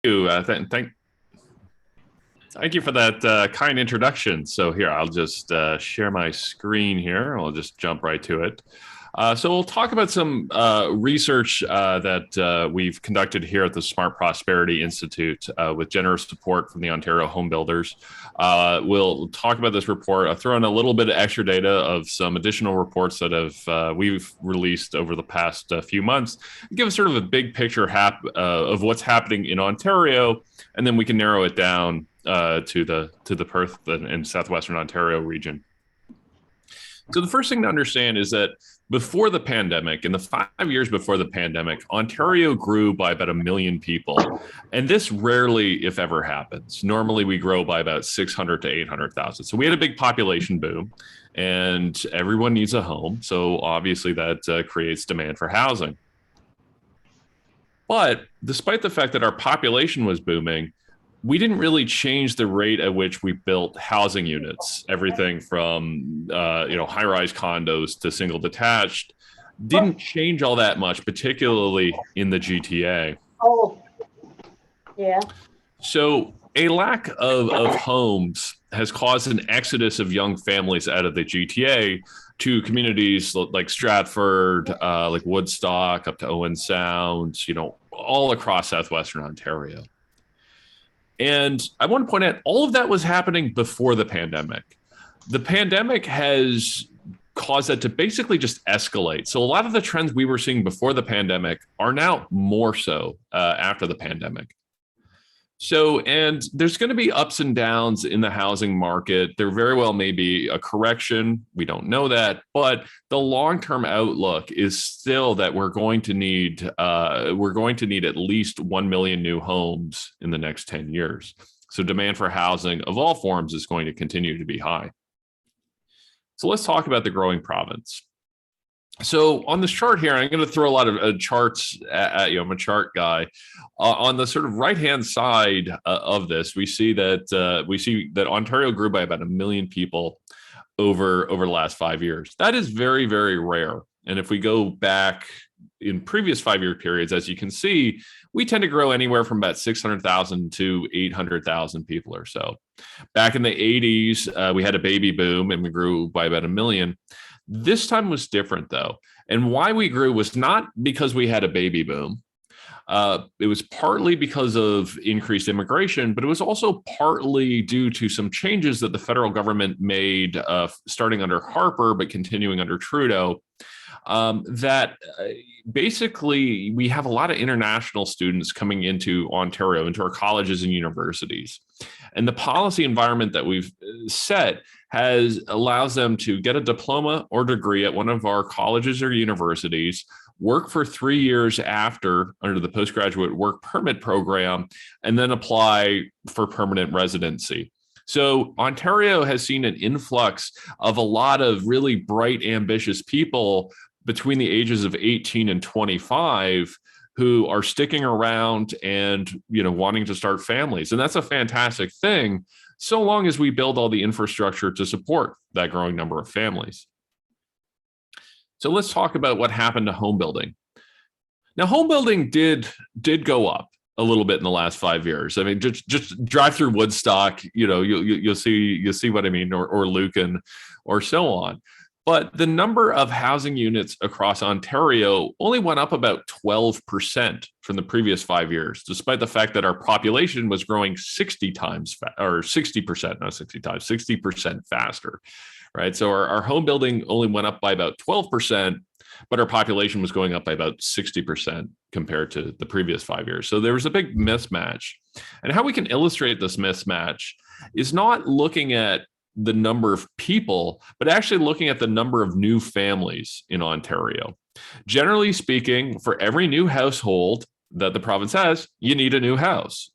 you. Thank you for that kind introduction. So here, I'll just share my screen here. I'll just jump right to it. So we'll talk about some research that we've conducted here at the Smart Prosperity Institute with generous support from the Ontario Home Builders. We'll talk about this report. I'll throw in a little bit of extra data of some additional reports that we've released over the past few months. Give us sort of a big picture of what's happening in Ontario, and then we can narrow it down to the Perth and southwestern Ontario region. So the first thing to understand is that before the pandemic, in the 5 years before the pandemic, Ontario grew by about 1 million people. And this rarely, if ever, happens. Normally, we grow by about 600 to 800,000. So we had a big population boom, and everyone needs a home. So obviously, that creates demand for housing. But despite the fact that our population was booming, we didn't really change the rate at which we built housing units. Everything from high-rise condos to single detached didn't change all that much, particularly in the GTA. Oh, yeah. So a lack of homes has caused an exodus of young families out of the GTA to communities like Stratford, like Woodstock, up to Owen Sound, all across southwestern Ontario. And I want to point out all of that was happening before the pandemic. The pandemic has caused that to basically just escalate. So a lot of the trends we were seeing before the pandemic are now more so after the pandemic. So, and there's going to be ups and downs in the housing market. There very well may be a correction. We don't know that, but the long-term outlook is still that we're going to need at least 1 million new homes in the next 10 years. So demand for housing of all forms is going to continue to be high. So let's talk about the growing province. So on this chart here, I'm going to throw a lot of charts at you. I'm a chart guy. On the sort of right-hand side of this, we see that Ontario grew by about 1 million people over the last 5 years. That is very, very rare. And if we go back in previous 5-year periods, as you can see, we tend to grow anywhere from about 600,000 to 800,000 people or so. Back in the 80s, we had a baby boom and we grew by about 1 million. This time was different, though. And why we grew was not because we had a baby boom. It was partly because of increased immigration, but it was also partly due to some changes that the federal government made starting under Harper, but continuing under Trudeau. Basically we have a lot of international students coming into Ontario, into our colleges and universities. And the policy environment that we've set allows them to get a diploma or degree at one of our colleges or universities, work for 3 years after under the postgraduate work permit program, and then apply for permanent residency. So Ontario has seen an influx of a lot of really bright, ambitious people between the ages of 18 and 25 who are sticking around and wanting to start families. And that's a fantastic thing, so long as we build all the infrastructure to support that growing number of families. So let's talk about what happened to home building. Now, home building did go up a little bit in the last 5 years. I mean, just drive through Woodstock, you'll see what I mean, or Lucan, or so on. But the number of housing units across Ontario only went up about 12% from the previous 5 years, despite the fact that our population was growing 60%, not 60 times, 60% faster, right? So our home building only went up by about 12%, but our population was going up by about 60% compared to the previous 5 years. So there was a big mismatch. And how we can illustrate this mismatch is not looking at the number of people, but actually looking at the number of new families in Ontario. Generally speaking, for every new household that the province has, you need a new house,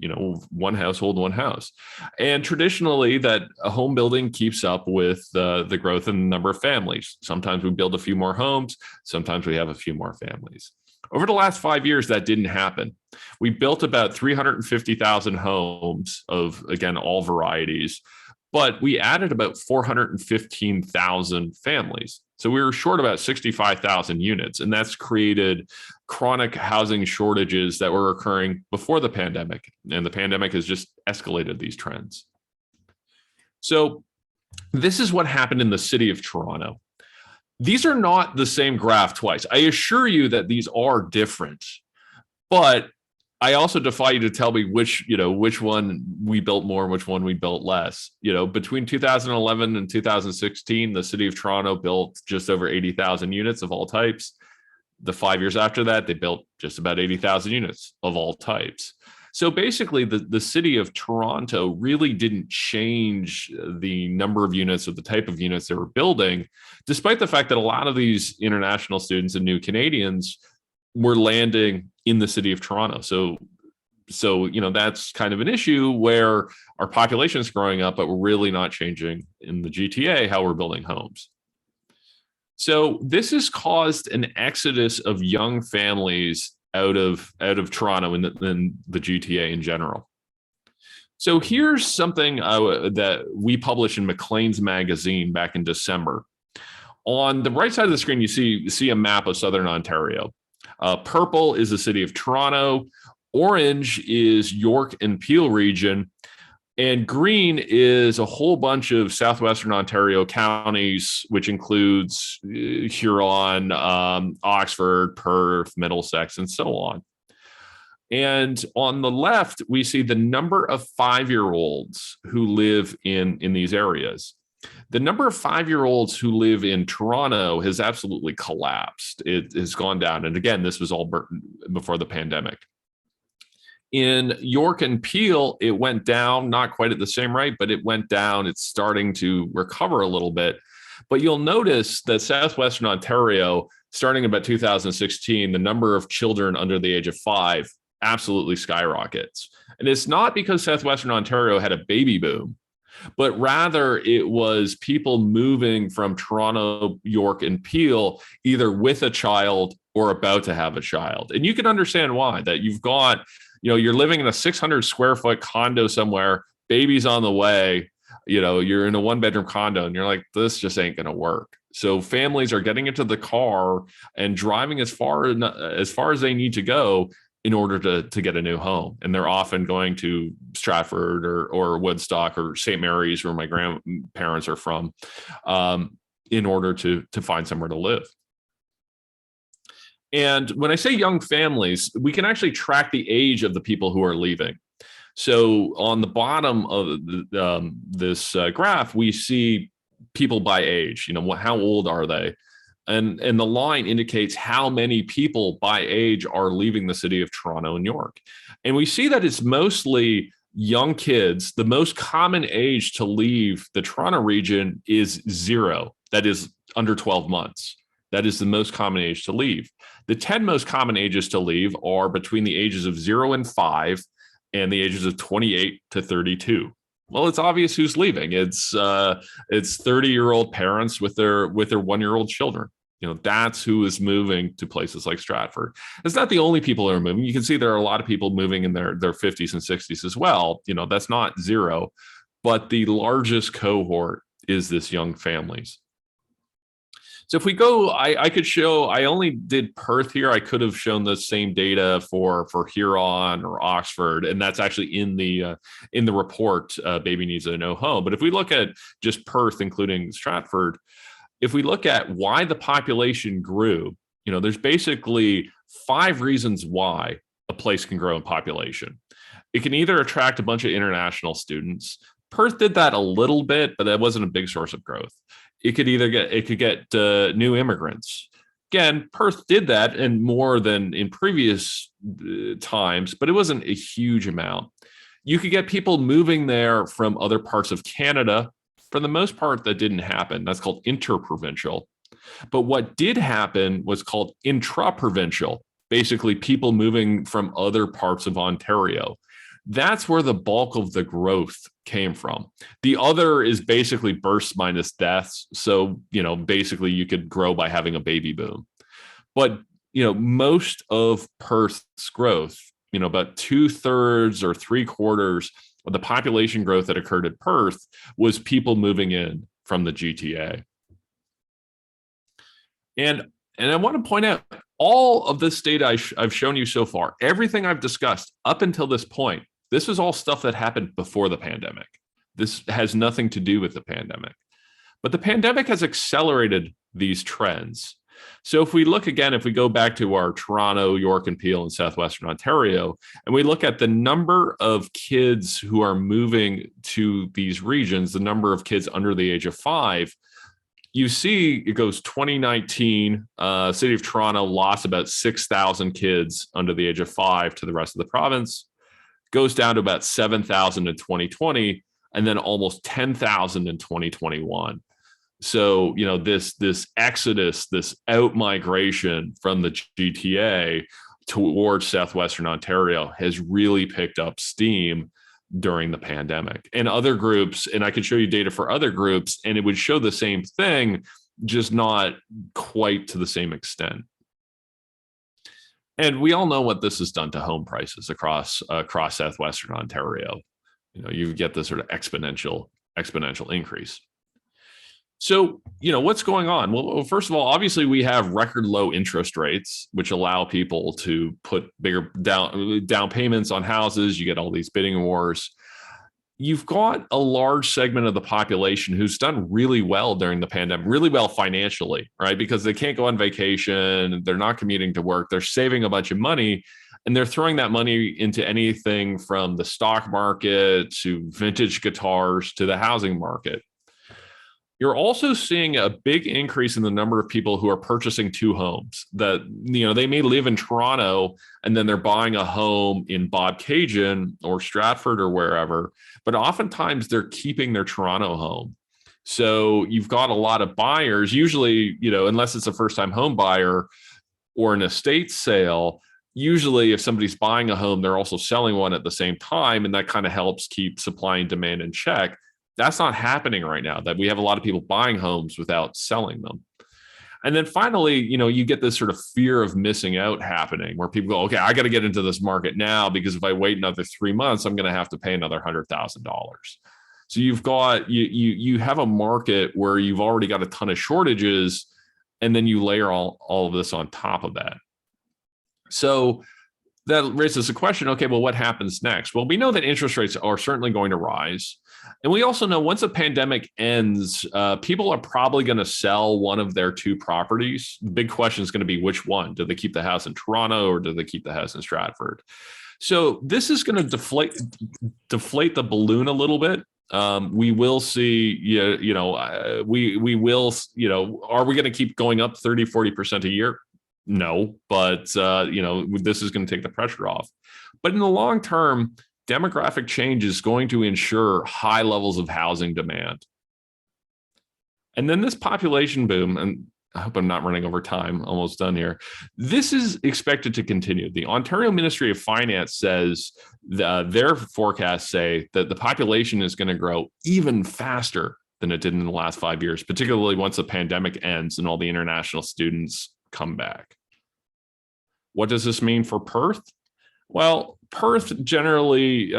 one household, one house. And traditionally that a home building keeps up with the growth in the number of families. Sometimes we build a few more homes. Sometimes we have a few more families. Over the last 5 years, that didn't happen. We built about 350,000 homes of, again, all varieties. but we added about 415,000 families. So we were short about 65,000 units, and that's created chronic housing shortages that were occurring before the pandemic. And the pandemic has just escalated these trends. So this is what happened in the city of Toronto. These are not the same graph twice. I assure you that these are different, but I also defy you to tell me which one we built more and which one we built less. Between 2011 and 2016, the city of Toronto built just over 80,000 units of all types. The 5 years after that, they built just about 80,000 units of all types. So basically, the city of Toronto really didn't change the number of units or the type of units they were building, despite the fact that a lot of these international students and new Canadians were landing in the city of Toronto. So that's kind of an issue where our population is growing up, but we're really not changing in the GTA how we're building homes. So this has caused an exodus of young families out of Toronto and the GTA in general. So here's something that we published in Maclean's magazine back in December. On the right side of the screen, you see a map of Southern Ontario. Purple is the city of Toronto. Orange is York and Peel region. And green is a whole bunch of southwestern Ontario counties, which includes Huron, Oxford, Perth, Middlesex, and so on. And on the left, we see the number of 5-year-olds who live in these areas. The number of 5-year-olds who live in Toronto has absolutely collapsed. It has gone down. And again, this was all before the pandemic. In York and Peel, it went down, not quite at the same rate, but it went down. It's starting to recover a little bit. But you'll notice that southwestern Ontario, starting about 2016, the number of children under the age of 5 absolutely skyrockets. And it's not because southwestern Ontario had a baby boom, but rather it was people moving from Toronto, York, and Peel, either with a child or about to have a child. And you can understand why, that you've got, you're living in a 600 square foot condo somewhere, baby's on the way, you're in a 1-bedroom condo and you're like, this just ain't going to work. So families are getting into the car and driving as far as they need to go in order to get a new home. And they're often going to Stratford or Woodstock or St. Mary's, where my grandparents are from, in order to find somewhere to live. And when I say young families, we can actually track the age of the people who are leaving. So on the bottom of this graph, we see people by age. How old are they? And the line indicates how many people by age are leaving the city of Toronto and York. And we see that it's mostly young kids. The most common age to leave the Toronto region is 0. That is under 12 months. That is the most common age to leave. The 10 most common ages to leave are between the ages of 0 and 5 and the ages of 28 to 32. Well, it's obvious who's leaving. It's 30-year-old parents with their 1-year-old children. That's who is moving to places like Stratford. It's not the only people who are moving. You can see there are a lot of people moving in their 50s and 60s as well. That's not 0, but the largest cohort is this young families. So if we go, I could show, I only did Perth here. I could have shown the same data for Huron or Oxford, and that's actually in the report, Baby Needs a New Home. But if we look at just Perth, including Stratford, if we look at why the population grew, there's basically 5 reasons why a place can grow in population. It can either attract a bunch of international students. Perth did that a little bit, but that wasn't a big source of growth. It could get new immigrants. Again, Perth did that, and more than in previous times, but it wasn't a huge amount. You could get people moving there from other parts of Canada. For the most part, that didn't happen. That's called interprovincial. But what did happen was called intra-provincial, basically people moving from other parts of Ontario. That's where the bulk of the growth came from. The other is basically births minus deaths. So, basically you could grow by having a baby boom. But, most of Perth's growth about 2/3 or 3/4 of the population growth that occurred at Perth was people moving in from the GTA. And I want to point out all of this data I've shown you so far, everything I've discussed up until this point, this is all stuff that happened before the pandemic. This has nothing to do with the pandemic. But the pandemic has accelerated these trends. So if we look again, if we go back to our Toronto, York, and Peel in southwestern Ontario, and we look at the number of kids who are moving to these regions, the number of kids under the age of 5, you see it goes 2019, City of Toronto lost about 6,000 kids under the age of 5 to the rest of the province, goes down to about 7,000 in 2020, and then almost 10,000 in 2021. So, this exodus, this out-migration from the GTA towards southwestern Ontario has really picked up steam during the pandemic. And other groups, and I could show you data for other groups, and it would show the same thing, just not quite to the same extent. And we all know what this has done to home prices across southwestern Ontario. You get this sort of exponential increase. So, what's going on? Well, first of all, obviously we have record low interest rates, which allow people to put bigger down payments on houses. You get all these bidding wars. You've got a large segment of the population who's done really well during the pandemic, really well financially, right? Because they can't go on vacation, they're not commuting to work, they're saving a bunch of money, and they're throwing that money into anything from the stock market to vintage guitars to the housing market. You're also seeing a big increase in the number of people who are purchasing 2 homes. That they may live in Toronto and then they're buying a home in Bobcaygeon or Stratford or wherever, but oftentimes they're keeping their Toronto home. So you've got a lot of buyers, usually, unless it's a first-time home buyer or an estate sale. Usually, if somebody's buying a home, they're also selling one at the same time, and that kind of helps keep supply and demand in check. That's not happening right now, that we have a lot of people buying homes without selling them. And then finally, you get this sort of fear of missing out happening where people go, okay, I got to get into this market now because if I wait another 3 months, I'm going to have to pay another $100,000. So you've got, you have a market where you've already got a ton of shortages, and then you layer all of this on top of that. So that raises the question, okay, well, what happens next? Well, we know that interest rates are certainly going to rise. And we also know once the pandemic ends, people are probably going to sell one of their 2 properties. The big question is going to be which one. Do they keep the house in Toronto or do they keep the house in Stratford? So this is going to deflate the balloon a little bit. We will see, we will, are we going to keep going up 30, 40% a year? No, but, this is going to take the pressure off. But in the long term, demographic change is going to ensure high levels of housing demand. And then this population boom, and I hope I'm not running over time, almost done here. This is expected to continue. The Ontario Ministry of Finance says their forecasts say that the population is going to grow even faster than it did in the last 5 years, particularly once the pandemic ends and all the international students come back. What does this mean for Perth? Well, Perth generally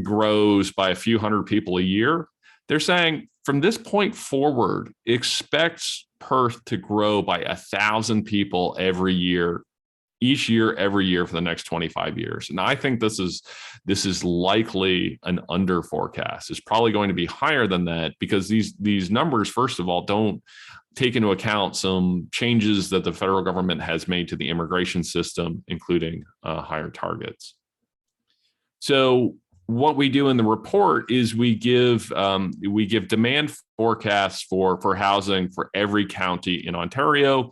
grows by a few hundred people a year. They're saying from this point forward, expect Perth to grow by 1,000 people every year, every year for the next 25 years. And I think this is likely an under forecast. It's probably going to be higher than that because these numbers, first of all, don't take into account some changes that the federal government has made to the immigration system, including higher targets. So what we do in the report is we give demand forecasts for housing for every county in Ontario.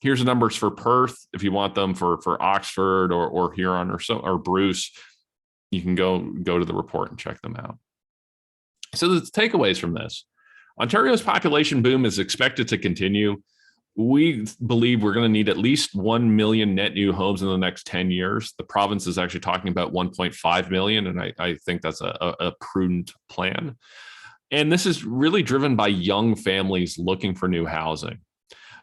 Here's the numbers for Perth. If you want them for Oxford or Huron or Bruce, you can go to the report and check them out. So the takeaways from this: Ontario's population boom is expected to continue. We believe we're going to need at least 1 million net new homes in the next 10 years. The province is actually talking about 1.5 million, and I think that's a prudent plan. And this is really driven by young families looking for new housing.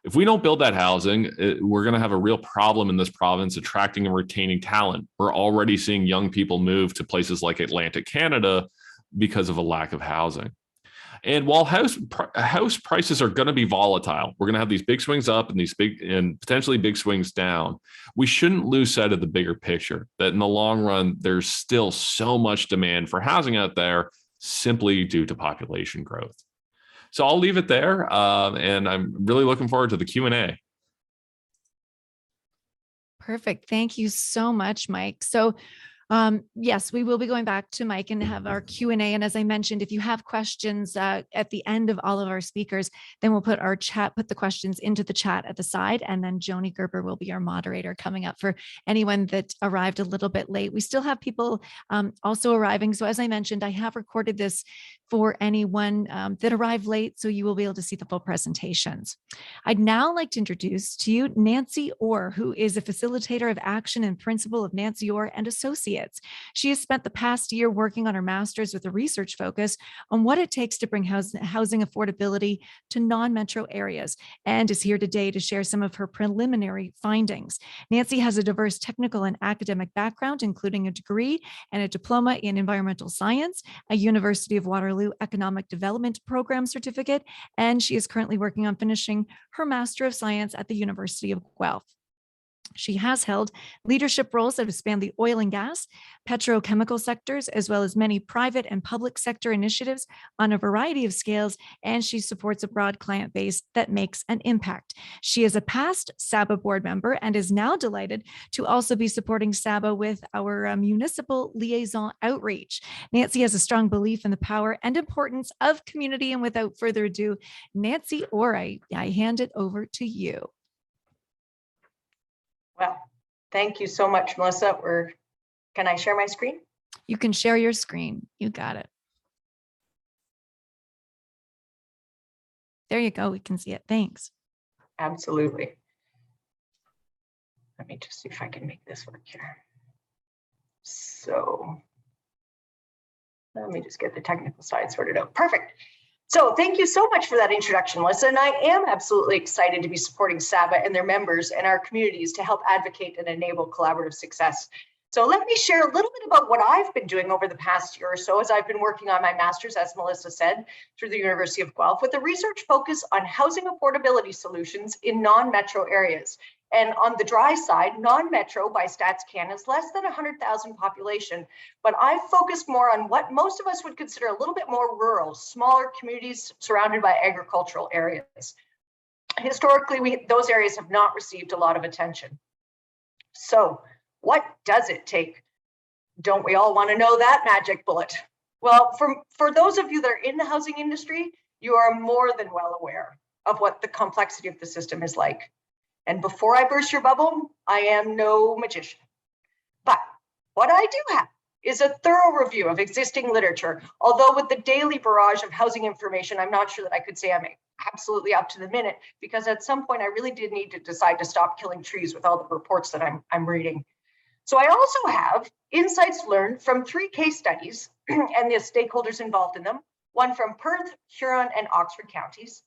If we don't build that housing, we're going to have a real problem in this province attracting and retaining talent. We're already seeing young people move to places like Atlantic Canada because of a lack of housing. And while house prices are going to be volatile, we're going to have these big swings up and these big and potentially big swings down. We shouldn't lose sight of the bigger picture, that in the long run, there's still so much demand for housing out there simply due to population growth. So I'll leave it there, and I'm really looking forward to the Q&A. Perfect. Thank you so much, Mike. So yes, we will be going back to Mike and have our Q&A. And as I mentioned, if you have questions at the end of all of our speakers, then we'll put the questions into the chat at the side. And then Joni Gerber will be our moderator coming up for anyone that arrived a little bit late. We still have people also arriving. So as I mentioned, I have recorded this for anyone that arrived late, so you will be able to see the full presentations. I'd now like to introduce to you Nancy Orr, who is a facilitator of action and principal of Nancy Orr and Associates. She has spent the past year working on her master's with a research focus on what it takes to bring housing affordability to non-metro areas, and is here today to share some of her preliminary findings. Nancy has a diverse technical and academic background, including a degree and a diploma in environmental science, a University of Waterloo Economic Development Program certificate, and she is currently working on finishing her Master of Science at the University of Guelph. She has held leadership roles that have spanned the oil and gas, petrochemical sectors, as well as many private and public sector initiatives on a variety of scales, and she supports a broad client base that makes an impact. She is a past SABA board member and is now delighted to also be supporting SABA with our Municipal Liaison outreach. Nancy has a strong belief in the power and importance of community, and without further ado, Nancy Orr, I hand it over to you. Well, thank you so much, Melissa. Can I share my screen? You can share your screen. You got it. There you go. We can see it. Thanks. Absolutely. Let me just see if I can make this work here. So let me just get the technical side sorted out. Perfect. So thank you so much for that introduction, Melissa. And I am absolutely excited to be supporting SABA and their members and our communities to help advocate and enable collaborative success. So let me share a little bit about what I've been doing over the past year or so as I've been working on my master's, as Melissa said, through the University of Guelph, with a research focus on housing affordability solutions in non-metro areas. And on the dry side, non-metro by Stats Canada is less than 100,000 population, but I've focused more on what most of us would consider a little bit more rural, smaller communities surrounded by agricultural areas. Historically, those areas have not received a lot of attention. So what does it take? Don't we all want to know that magic bullet? Well, for those of you that are in the housing industry, you are more than well aware of what the complexity of the system is like. And before I burst your bubble, I am no magician. But what I do have is a thorough review of existing literature. Although with the daily barrage of housing information, I'm not sure that I could say I'm absolutely up to the minute, because at some point I really did need to decide to stop killing trees with all the reports that I'm reading. So I also have insights learned from 3 case studies and the stakeholders involved in them, one from Perth, Huron, and Oxford counties.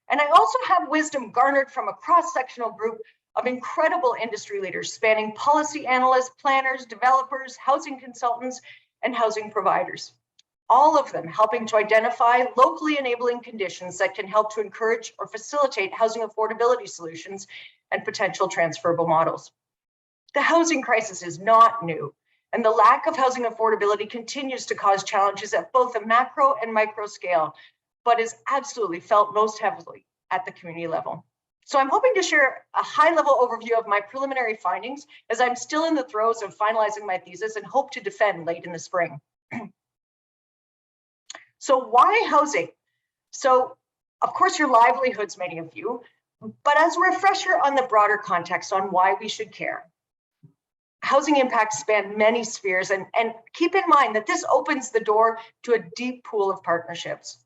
And I also have wisdom garnered from a cross-sectional group of incredible industry leaders spanning policy analysts, planners, developers, housing consultants, and housing providers. All of them helping to identify locally enabling conditions that can help to encourage or facilitate housing affordability solutions and potential transferable models. The housing crisis is not new, and the lack of housing affordability continues to cause challenges at both the macro and micro scale, but is absolutely felt most heavily at the community level. So I'm hoping to share a high-level overview of my preliminary findings as I'm still in the throes of finalizing my thesis and hope to defend late in the spring. So why housing? So of course your livelihoods, many of you, but as a refresher on the broader context on why we should care. Housing impacts span many spheres, and keep in mind that this opens the door to a deep pool of partnerships.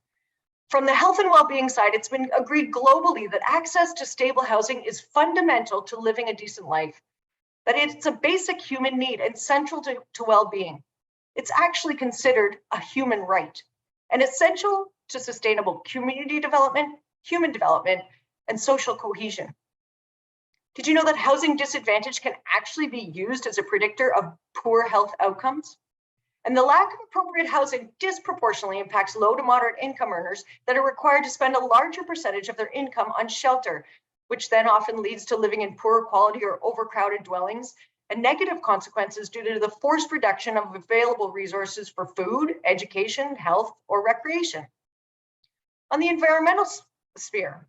From the health and well-being side, it's been agreed globally that access to stable housing is fundamental to living a decent life, that it's a basic human need and central to well-being. It's actually considered a human right and essential to sustainable community development, human development, and social cohesion. Did you know that housing disadvantage can actually be used as a predictor of poor health outcomes? And the lack of appropriate housing disproportionately impacts low to moderate income earners that are required to spend a larger percentage of their income on shelter, which then often leads to living in poor quality or overcrowded dwellings, and negative consequences due to the forced reduction of available resources for food, education, health, or recreation. On the environmental sphere,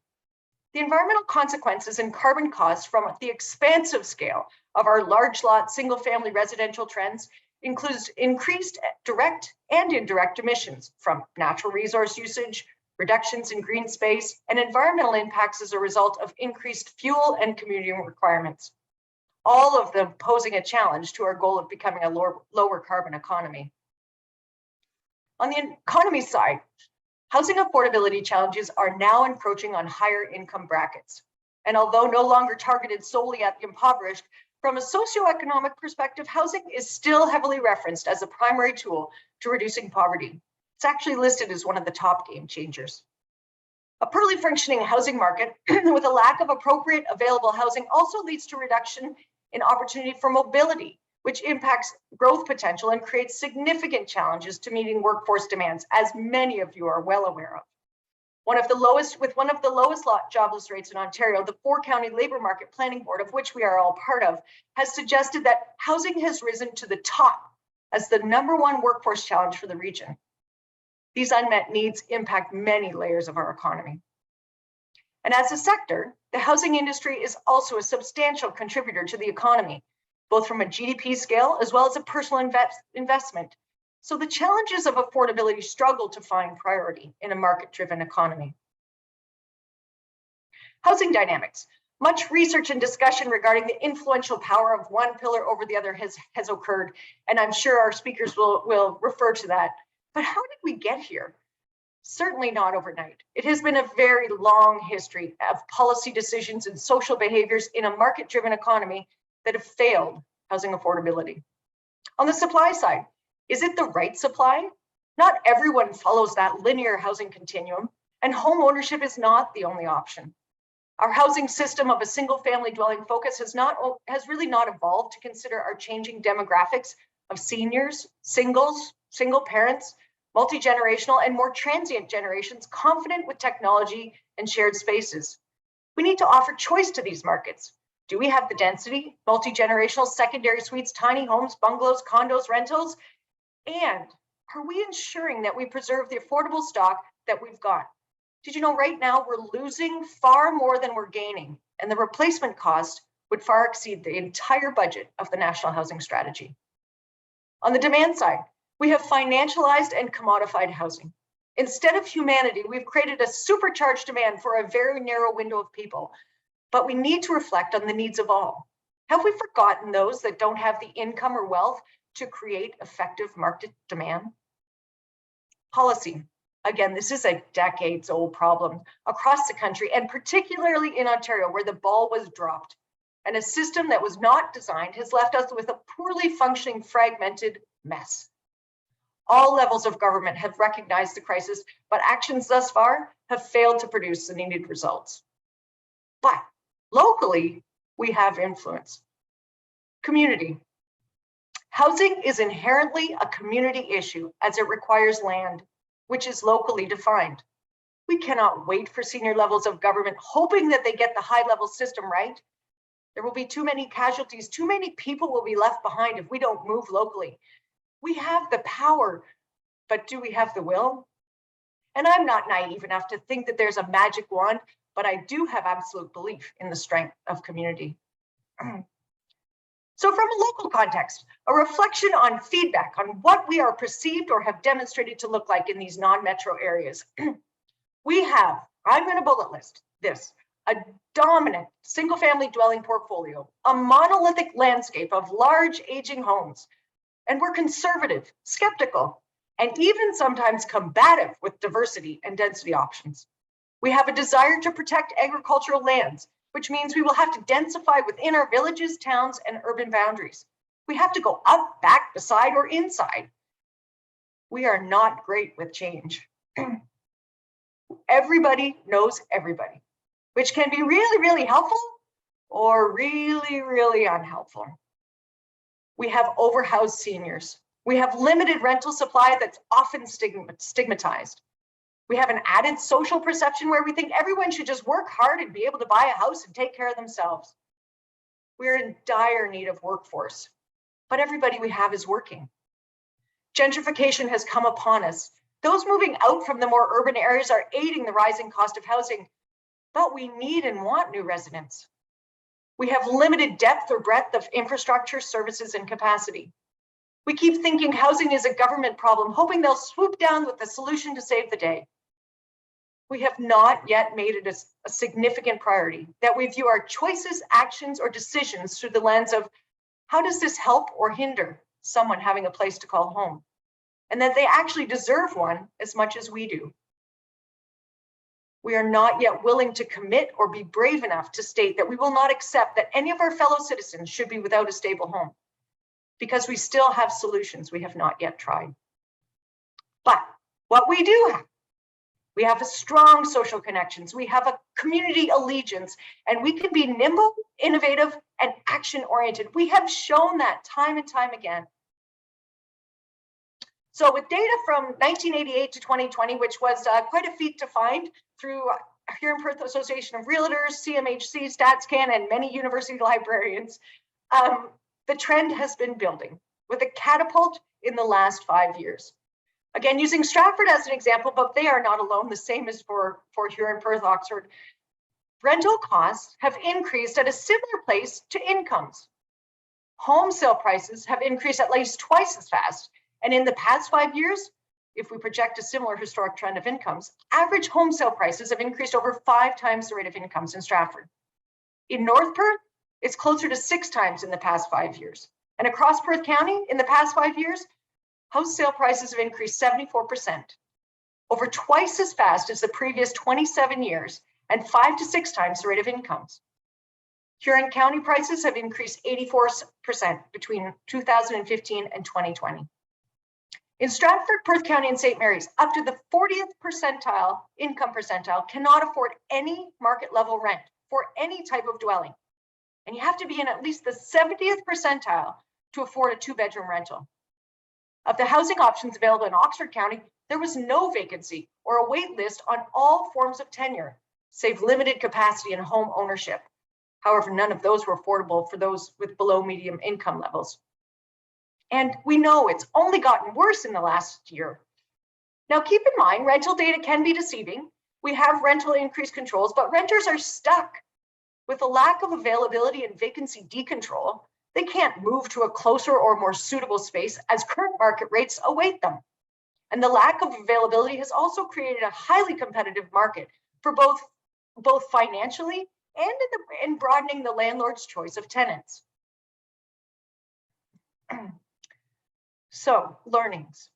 the environmental consequences and carbon costs from the expansive scale of our large lot single-family residential trends includes increased direct and indirect emissions from natural resource usage, reductions in green space, and environmental impacts as a result of increased fuel and commuting requirements, all of them posing a challenge to our goal of becoming a lower carbon economy. On the economy side, housing affordability challenges are now encroaching on higher income brackets. And although no longer targeted solely at the impoverished, from a socioeconomic perspective, housing is still heavily referenced as a primary tool to reducing poverty. It's actually listed as one of the top game changers. A poorly functioning housing market with a lack of appropriate available housing also leads to reduction in opportunity for mobility, which impacts growth potential and creates significant challenges to meeting workforce demands, as many of you are well aware of. With one of the lowest jobless rates in Ontario, the 4-county Labour Market Planning Board, of which we are all part of, has suggested that housing has risen to the top as the #1 workforce challenge for the region. These unmet needs impact many layers of our economy. And as a sector, the housing industry is also a substantial contributor to the economy, both from a GDP scale as well as a personal investment. So the challenges of affordability struggle to find priority in a market-driven economy. Housing dynamics. Much research and discussion regarding the influential power of one pillar over the other has occurred, and I'm sure our speakers will refer to that. But how did we get here? Certainly not overnight. It has been a very long history of policy decisions and social behaviors in a market-driven economy that have failed housing affordability. On the supply side, is it the right supply? Not everyone follows that linear housing continuum, and home ownership is not the only option. Our housing system of a single family dwelling focus has really not evolved to consider our changing demographics of seniors, singles, single parents, multi-generational, and more transient generations confident with technology and shared spaces. We need to offer choice to these markets. Do we have the density, multi-generational, secondary suites, tiny homes, bungalows, condos, rentals? And are we ensuring that we preserve the affordable stock that we've got? Did you know right now we're losing far more than we're gaining, and the replacement cost would far exceed the entire budget of the National Housing Strategy. On the demand side, we have financialized and commodified housing. Instead of humanity, we've created a supercharged demand for a very narrow window of people, but we need to reflect on the needs of all. Have we forgotten those that don't have the income or wealth to create effective market demand? Policy. Again, this is a decades-old problem across the country, and particularly in Ontario, where the ball was dropped. And a system that was not designed has left us with a poorly functioning, fragmented mess. All levels of government have recognized the crisis, but actions thus far have failed to produce the needed results. But locally, we have influence. Community. Housing is inherently a community issue as it requires land, which is locally defined. We cannot wait for senior levels of government hoping that they get the high-level system right. There will be too many casualties, too many people will be left behind if we don't move locally. We have the power, but do we have the will? And I'm not naive enough to think that there's a magic wand, but I do have absolute belief in the strength of community. So from a local context, a reflection on feedback on what we are perceived or have demonstrated to look like in these non-metro areas. We have, I'm going to bullet list this, a dominant single-family dwelling portfolio, a monolithic landscape of large aging homes, and we're conservative, skeptical, and even sometimes combative with diversity and density options. We have a desire to protect agricultural lands, which means we will have to densify within our villages, towns, and urban boundaries. We have to go up, back, beside, or inside. We are not great with change. Everybody knows everybody. which can be really, really helpful or really, really unhelpful. We have overhoused seniors. We have limited rental supply that's often stigmatized. We have an added social perception where we think everyone should just work hard and be able to buy a house and take care of themselves. We're in dire need of workforce, but everybody we have is working. Gentrification has come upon us. Those moving out from the more urban areas are aiding the rising cost of housing, but we need and want new residents. We have limited depth or breadth of infrastructure, services, and capacity. We keep thinking housing is a government problem, hoping they'll swoop down with the solution to save the day. We have not yet made it a significant priority that we view our choices, actions, or decisions through the lens of how does this help or hinder someone having a place to call home, and that they actually deserve one as much as we do. We are not yet willing to commit or be brave enough to state that we will not accept that any of our fellow citizens should be without a stable home, because we still have solutions we have not yet tried. But what we do have, we have a strong social connections, we have a community allegiance, and we can be nimble, innovative, and action-oriented. We have shown that time and time again. So with data from 1988 to 2020, which was quite a feat to find through Huron Perth Association of Realtors, CMHC, StatsCan, and many university librarians, the trend has been building with a catapult in the last 5 years. Again, using Stratford as an example, but they are not alone, the same as for Huron, Perth, Oxford. Rental costs have increased at a similar pace to incomes. Home sale prices have increased at least twice as fast. And in the past 5 years, if we project a similar historic trend of incomes, average home sale prices have increased over 5 times the rate of incomes in Stratford. In North Perth, it's closer to 6 times in the past 5 years. And across Perth County, in the past 5 years, house sale prices have increased 74%, over twice as fast as the previous 27 years, and 5 to 6 times the rate of incomes. Huron County prices have increased 84% between 2015 and 2020. In Stratford, Perth County, and St. Mary's, up to the 40th percentile income percentile cannot afford any market level rent for any type of dwelling. And you have to be in at least the 70th percentile to afford a 2-bedroom rental. Of the housing options available in Oxford County, there was no vacancy or a wait list on all forms of tenure, save limited capacity and home ownership. However, none of those were affordable for those with below medium income levels. And we know it's only gotten worse in the last year. Now, keep in mind, rental data can be deceiving. We have rental increase controls, but renters are stuck. With a lack of availability and vacancy decontrol, they can't move to a closer or more suitable space as current market rates await them. And the lack of availability has also created a highly competitive market for both financially and in broadening the landlord's choice of tenants. So, learnings.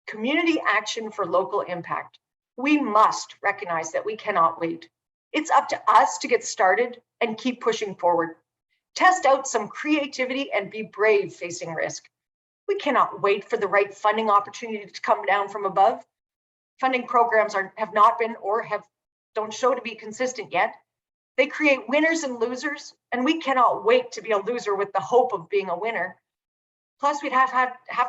Community action for local impact. We must recognize that we cannot wait. It's up to us to get started and keep pushing forward. Test out some creativity and be brave facing risk. We cannot wait for the right funding opportunity to come down from above. Funding programs have not been or don't show to be consistent yet. They create winners and losers, and we cannot wait to be a loser with the hope of being a winner. Plus, we'd have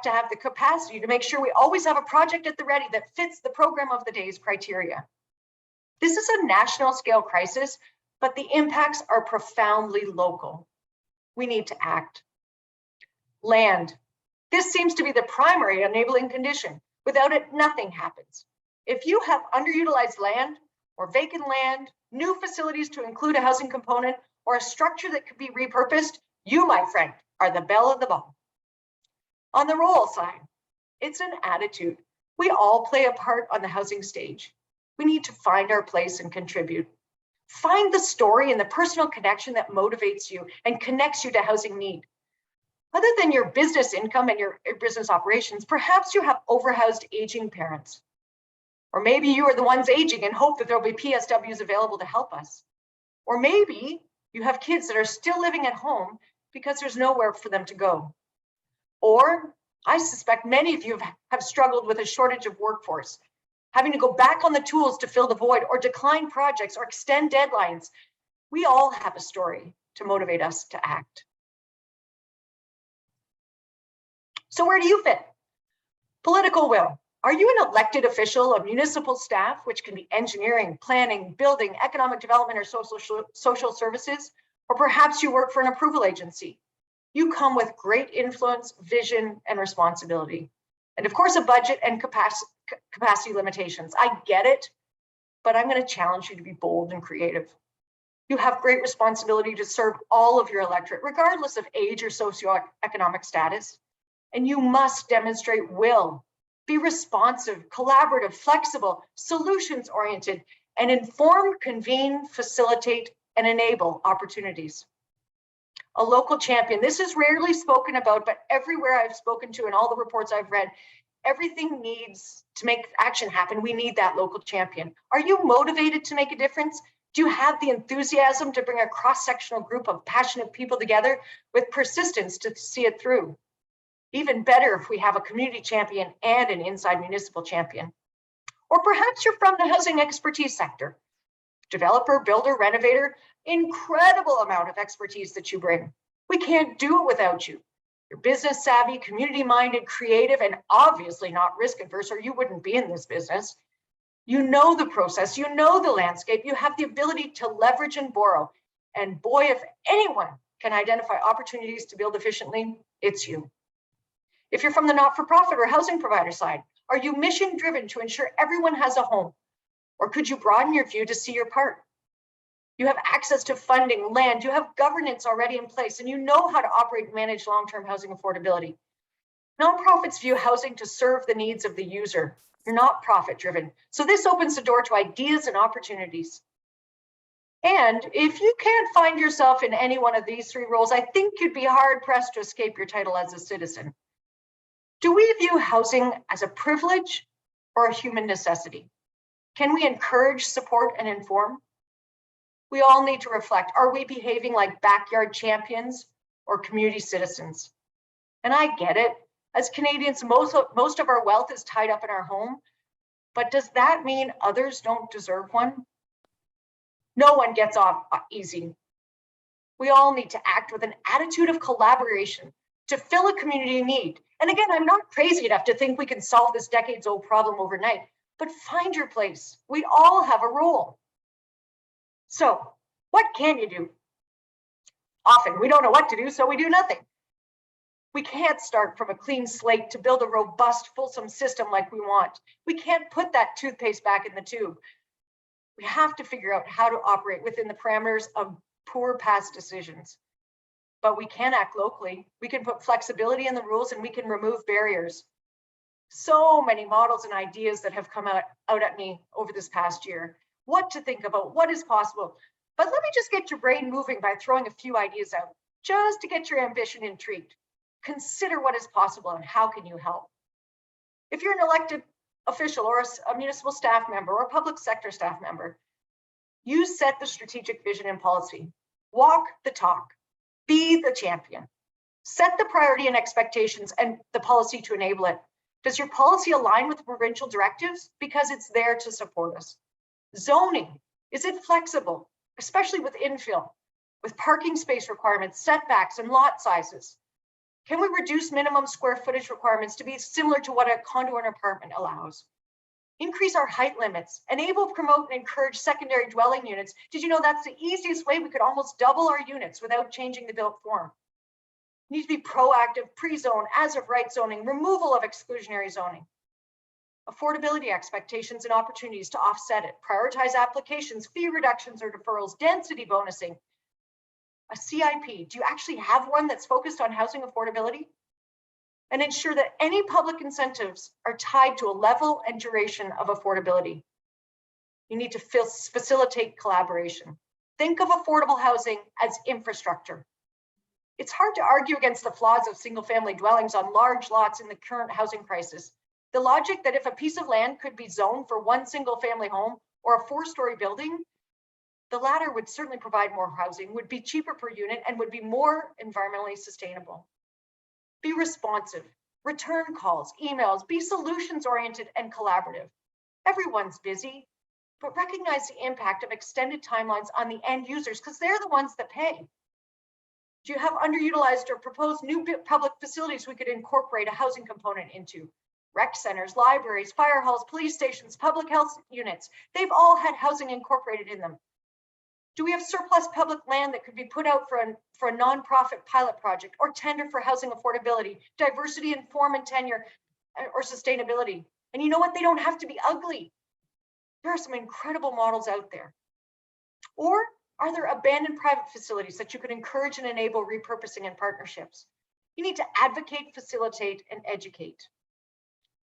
to have the capacity to make sure we always have a project at the ready that fits the program of the day's criteria. This is a national scale crisis, but the impacts are profoundly local. We need to act. Land. This seems to be the primary enabling condition. Without it, nothing happens. If you have underutilized land or vacant land, new facilities to include a housing component, or a structure that could be repurposed, you, my friend, are the belle of the ball. On the role side, it's an attitude. We all play a part on the housing stage. We need to find our place and contribute. Find the story and the personal connection that motivates you and connects you to housing need. Other than your business income and your business operations, perhaps you have overhoused aging parents. Or maybe you are the ones aging and hope that there'll be PSWs available to help us. Or maybe you have kids that are still living at home because there's nowhere for them to go. Or I suspect many of you have struggled with a shortage of workforce, having to go back on the tools to fill the void or decline projects or extend deadlines. We all have a story to motivate us to act. So where do you fit? Political will. Are you an elected official of municipal staff, which can be engineering, planning, building, economic development, or social services? Or perhaps you work for an approval agency. You come with great influence, vision, and responsibility. And of course, a budget and capacity limitations. I get it, but I'm going to challenge you to be bold and creative. You have great responsibility to serve all of your electorate, regardless of age or socioeconomic status. And you must demonstrate will. Be responsive, collaborative, flexible, solutions-oriented, and inform, convene, facilitate, and enable opportunities. A local champion. This is rarely spoken about, but everywhere I've spoken to and all the reports I've read, everything needs to make action happen. We need that local champion. Are you motivated to make a difference? Do you have the enthusiasm to bring a cross-sectional group of passionate people together with persistence to see it through? Even better if we have a community champion and an inside municipal champion. Or perhaps you're from the housing expertise sector. Developer, builder, renovator, incredible amount of expertise that you bring. We can't do it without you. You're business savvy, community minded, creative, and obviously not risk adverse, or you wouldn't be in this business. You know the process, you know the landscape, you have the ability to leverage and borrow. And boy, if anyone can identify opportunities to build efficiently, it's you. If you're from the not-for-profit or housing provider side, are you mission driven to ensure everyone has a home? Or could you broaden your view to see your part? You have access to funding, land, you have governance already in place, and you know how to operate and manage long-term housing affordability. Nonprofits view housing to serve the needs of the user. You're not profit driven. So this opens the door to ideas and opportunities. And if you can't find yourself in any one of these three roles, I think you'd be hard pressed to escape your title as a citizen. Do we view housing as a privilege or a human necessity? Can we encourage, support, and inform? We all need to reflect. Are we behaving like backyard champions or community citizens? And I get it. As Canadians, most of our wealth is tied up in our home. But does that mean others don't deserve one? No one gets off easy. We all need to act with an attitude of collaboration to fill a community need. And again, I'm not crazy enough to think we can solve this decades-old problem overnight, but find your place. We all have a role. So what can you do? Often we don't know what to do, so we do nothing. We can't start from a clean slate to build a robust, fulsome system like we want. We can't put that toothpaste back in the tube. We have to figure out how to operate within the parameters of poor past decisions. But we can act locally. We can put flexibility in the rules and we can remove barriers. So many models and ideas that have come out at me over this past year. What to think about, what is possible. But let me just get your brain moving by throwing a few ideas out, just to get your ambition intrigued. Consider what is possible and how can you help. If you're an elected official or a municipal staff member or a public sector staff member, you set the strategic vision and policy. Walk the talk. Be the champion. Set the priority and expectations and the policy to enable it. Does your policy align with the provincial directives? Because it's there to support us. Zoning, is it flexible, especially with infill, with parking space requirements, setbacks, and lot sizes? Can we reduce minimum square footage requirements to be similar to what a condo or an apartment allows? Increase our height limits, enable, promote, and encourage secondary dwelling units. Did you know that's the easiest way we could almost double our units without changing the built form? We need to be proactive, pre-zone, as of right zoning, removal of exclusionary zoning. Affordability expectations and opportunities to offset it. Prioritize applications, fee reductions or deferrals, density bonusing. A CIP, do you actually have one that's focused on housing affordability? And ensure that any public incentives are tied to a level and duration of affordability. You need to facilitate collaboration. Think of affordable housing as infrastructure. It's hard to argue against the flaws of single-family dwellings on large lots in the current housing crisis. The logic that if a piece of land could be zoned for one single-family home or a 4-story building, the latter would certainly provide more housing, would be cheaper per unit, and would be more environmentally sustainable. Be responsive, return calls, emails, be solutions-oriented and collaborative. Everyone's busy, but recognize the impact of extended timelines on the end users because they're the ones that pay. Do you have underutilized or proposed new public facilities we could incorporate a housing component into? Rec centers, libraries, fire halls, police stations, public health units, they've all had housing incorporated in them. Do we have surplus public land that could be put out for a nonprofit pilot project or tender for housing affordability, diversity in form and tenure, or sustainability? And you know what? They don't have to be ugly. There are some incredible models out there. Or are there abandoned private facilities that you could encourage and enable repurposing and partnerships? You need to advocate, facilitate, and educate.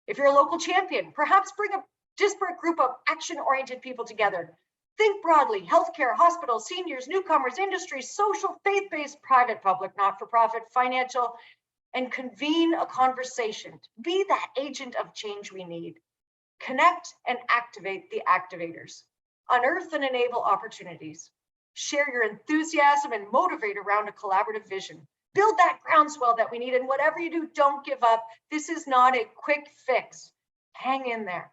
If you're a local champion, perhaps bring a disparate group of action-oriented people together. Think broadly: healthcare, hospitals, seniors, newcomers, industries, social, faith-based, private, public, not-for-profit, financial, and convene a conversation. Be that agent of change we need. Connect and activate the activators. Unearth and enable opportunities. Share your enthusiasm and motivate around a collaborative vision. Build that groundswell that we need, and whatever you do, don't give up. This is not a quick fix. Hang in there.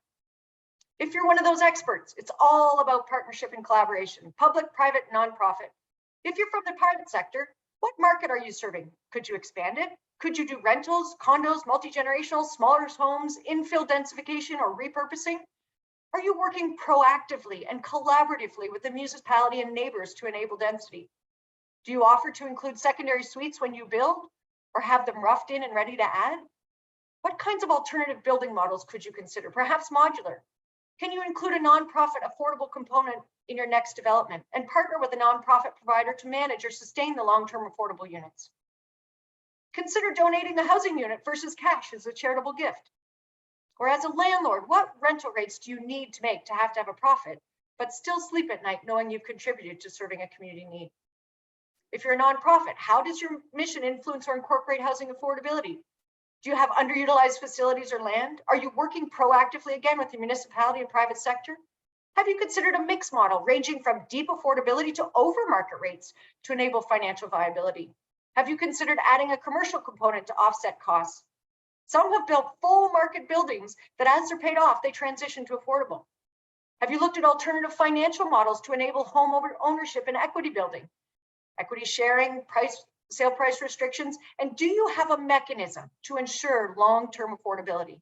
If you're one of those experts, it's all about partnership and collaboration, public, private, nonprofit. If you're from the private sector, what market are you serving? Could you expand it? Could you do rentals, condos, multi-generational, smaller homes, infill densification, or repurposing? Are you working proactively and collaboratively with the municipality and neighbors to enable density? Do you offer to include secondary suites when you build, or have them roughed in and ready to add? What kinds of alternative building models could you consider? Perhaps modular. Can you include a nonprofit affordable component in your next development and partner with a nonprofit provider to manage or sustain the long-term affordable units? Consider donating a housing unit versus cash as a charitable gift. Or as a landlord, what rental rates do you need to make to have a profit, but still sleep at night knowing you've contributed to serving a community need? If you're a nonprofit, how does your mission influence or incorporate housing affordability? Do you have underutilized facilities or land? Are you working proactively again with the municipality and private sector? Have you considered a mixed model ranging from deep affordability to over market rates to enable financial viability? Have you considered adding a commercial component to offset costs? Some have built full market buildings that as they're paid off, they transition to affordable. Have you looked at alternative financial models to enable home ownership and equity building? Equity sharing, sale price restrictions, and do you have a mechanism to ensure long-term affordability?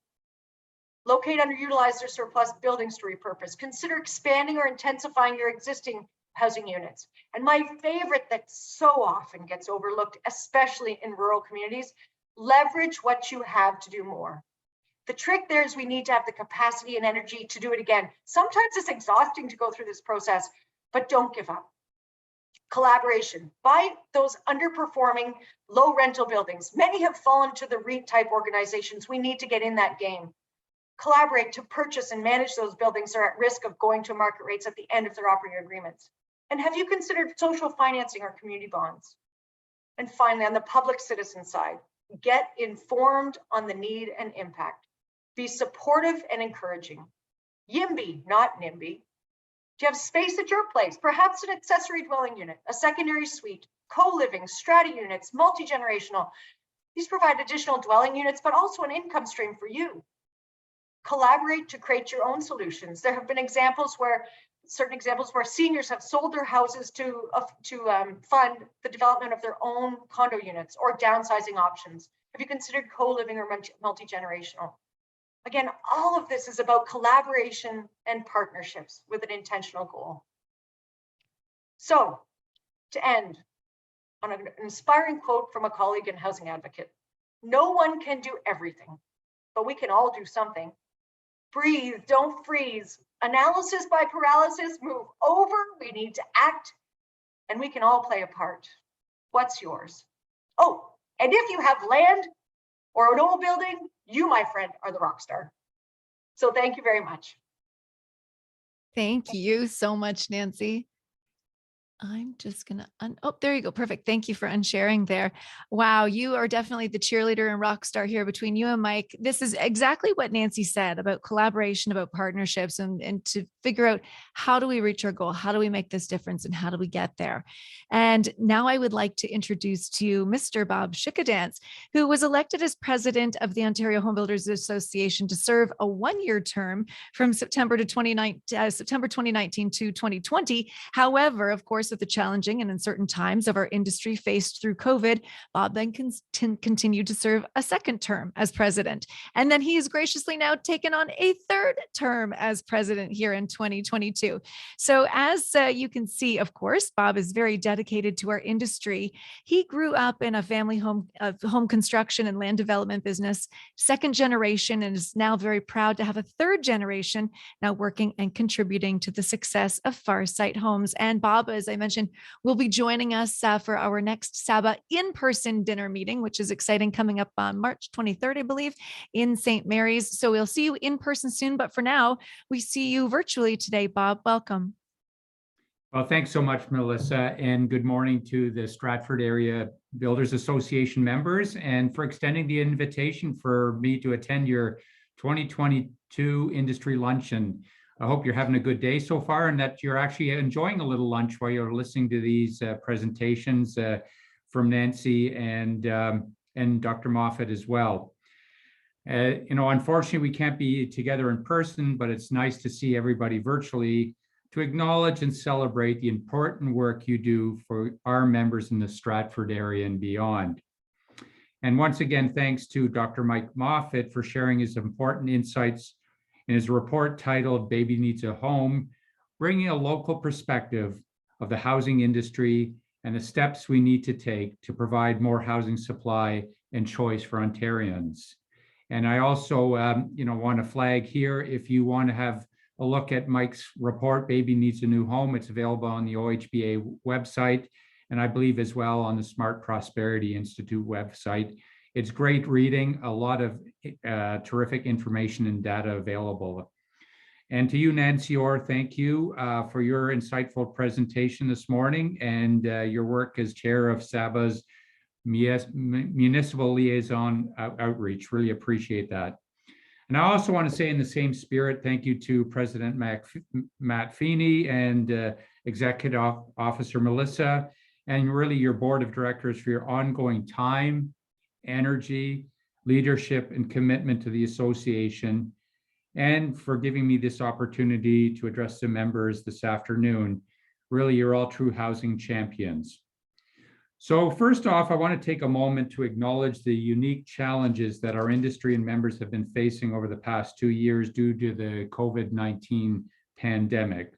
Locate underutilized or surplus buildings to repurpose. Consider expanding or intensifying your existing housing units. And my favorite that so often gets overlooked, especially in rural communities, leverage what you have to do more. The trick there is we need to have the capacity and energy to do it again. Sometimes it's exhausting to go through this process, but don't give up. Collaboration. Buy those underperforming low rental buildings. Many have fallen to the REIT type organizations. We need to get in that game. Collaborate to purchase and manage those buildings that are at risk of going to market rates at the end of their operating agreements. And have you considered social financing or community bonds? And finally, on the public citizen side, get informed on the need and impact. Be supportive and encouraging. YIMBY, not NIMBY. Do you have space at your place? Perhaps an accessory dwelling unit, a secondary suite, co-living, strata units, multi-generational. These provide additional dwelling units, but also an income stream for you. Collaborate to create your own solutions. There have been certain examples where seniors have sold their houses to fund the development of their own condo units or downsizing options. Have you considered co-living or multi-generational? Again, all of this is about collaboration and partnerships with an intentional goal. So, to end on an inspiring quote from a colleague and housing advocate: no one can do everything, but we can all do something. Breathe, don't freeze. Analysis by paralysis, move over. We need to act, and we can all play a part. What's yours? Oh, and if you have land or an old building, you, my friend, are the rock star. So thank you very much. Thank you so much, Nancy. I'm just gonna oh, there you go. Perfect. Thank you for unsharing there. Wow, you are definitely the cheerleader and rock star here between you and Mike. This is exactly what Nancy said about collaboration, about partnerships, and to figure out how do we reach our goal, how do we make this difference, and how do we get there. And now I would like to introduce to you Mr. Bob Schickadance, who was elected as president of the Ontario Home Builders Association to serve a one-year term from September 2019 to 2020. However, of course, of the challenging and uncertain times of our industry faced through COVID, Bob then continued to serve a second term as president. And then he has graciously now taken on a third term as president here in 2022. So as you can see, of course, Bob is very dedicated to our industry. He grew up in a family home construction and land development business, second generation, and is now very proud to have a third generation now working and contributing to the success of Farsight Homes. And Bob, as I mentioned, will be joining us for our next SABA in-person dinner meeting, which is exciting, coming up on March 23rd, I believe, in St. Mary's. So we'll see you in person soon, but for now, we see you virtually today. Bob, welcome. Well, thanks so much, Melissa, and good morning to the Stratford Area Builders Association members, and for extending the invitation for me to attend your 2022 industry luncheon. I hope you're having a good day so far and that you're actually enjoying a little lunch while you're listening to these presentations from Nancy and Dr. Moffatt as well. Unfortunately, we can't be together in person, but it's nice to see everybody virtually to acknowledge and celebrate the important work you do for our members in the Stratford area and beyond. And once again, thanks to Dr. Mike Moffatt for sharing his important insights in his report titled Baby Needs a Home, bringing a local perspective of the housing industry and the steps we need to take to provide more housing supply and choice for Ontarians. And I also want to flag here, if you want to have a look at Mike's report, Baby Needs a New Home, it's available on the OHBA website, and I believe as well on the Smart Prosperity Institute website. It's great reading, a lot of terrific information and data available. And to you, Nancy Orr, thank you for your insightful presentation this morning and your work as chair of SABA's Municipal Liaison outreach. Really appreciate that. And I also want to say in the same spirit, thank you to President Matt Feeney and Executive Officer Melissa, and really your board of directors for your ongoing time, energy, leadership, and commitment to the association, and for giving me this opportunity to address the members this afternoon. Really, you're all true housing champions. So first off, I want to take a moment to acknowledge the unique challenges that our industry and members have been facing over the past 2 years due to the COVID-19 pandemic.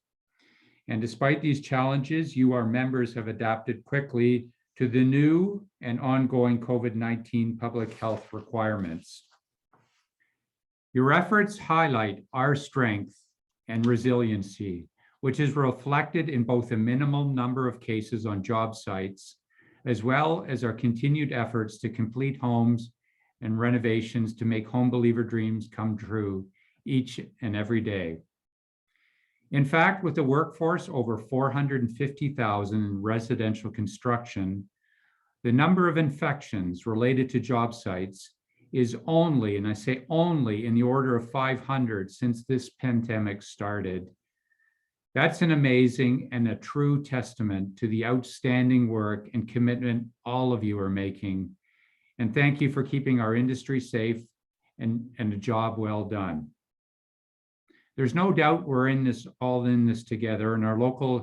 And despite these challenges, you, our members, have adapted quickly to the new and ongoing COVID-19 public health requirements. Your efforts highlight our strength and resiliency, which is reflected in both a minimal number of cases on job sites, as well as our continued efforts to complete homes and renovations to make home believer dreams come true each and every day. In fact, with a workforce over 450,000 in residential construction, the number of infections related to job sites is only, and I say only, in the order of 500 since this pandemic started. That's an amazing and a true testament to the outstanding work and commitment all of you are making. And thank you for keeping our industry safe and a job well done. There's no doubt we're all in this together, and our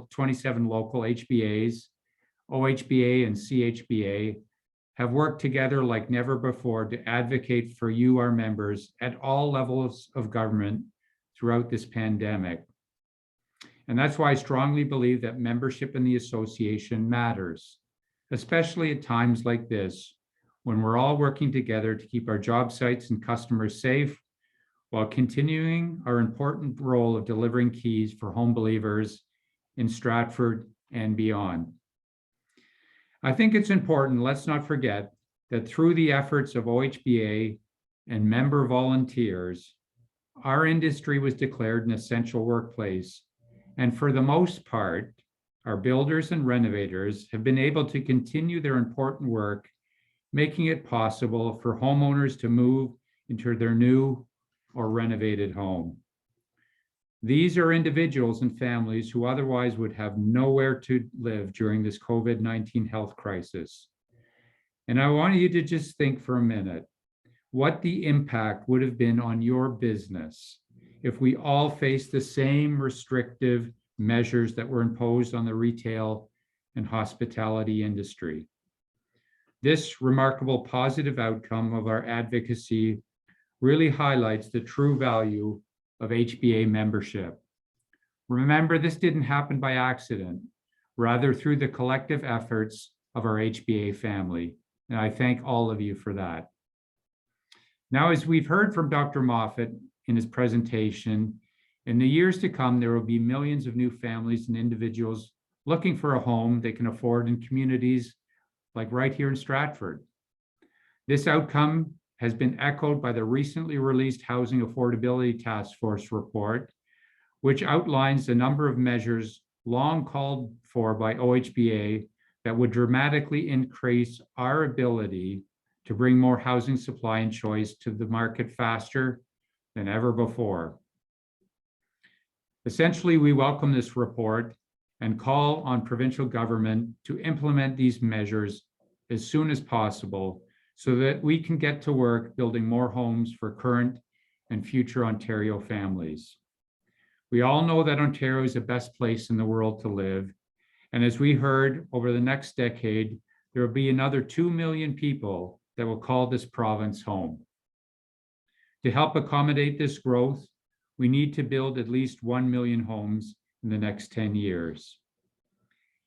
27 local HBAs, OHBA and CHBA have worked together like never before to advocate for you, our members, at all levels of government throughout this pandemic. And that's why I strongly believe that membership in the association matters, especially at times like this, when we're all working together to keep our job sites and customers safe, while continuing our important role of delivering keys for home believers in Stratford and beyond. I think it's important, let's not forget, that through the efforts of OHBA and member volunteers, our industry was declared an essential workplace. And for the most part, our builders and renovators have been able to continue their important work, making it possible for homeowners to move into their new or renovated home. These are individuals and families who otherwise would have nowhere to live during this COVID-19 health crisis. And I want you to just think for a minute what the impact would have been on your business if we all faced the same restrictive measures that were imposed on the retail and hospitality industry. This remarkable positive outcome of our advocacy really highlights the true value of HBA membership. Remember, this didn't happen by accident, rather through the collective efforts of our HBA family. And I thank all of you for that. Now, as we've heard from Dr. Moffatt in his presentation, in the years to come, there will be millions of new families and individuals looking for a home they can afford in communities like right here in Stratford. This outcome has been echoed by the recently released Housing Affordability Task Force report, which outlines a number of measures long called for by OHBA that would dramatically increase our ability to bring more housing supply and choice to the market faster than ever before. Essentially, we welcome this report and call on provincial government to implement these measures as soon as possible so that we can get to work building more homes for current and future Ontario families. We all know that Ontario is the best place in the world to live. And as we heard, over the next decade, there will be another 2 million people that will call this province home. To help accommodate this growth, we need to build at least 1 million homes in the next 10 years.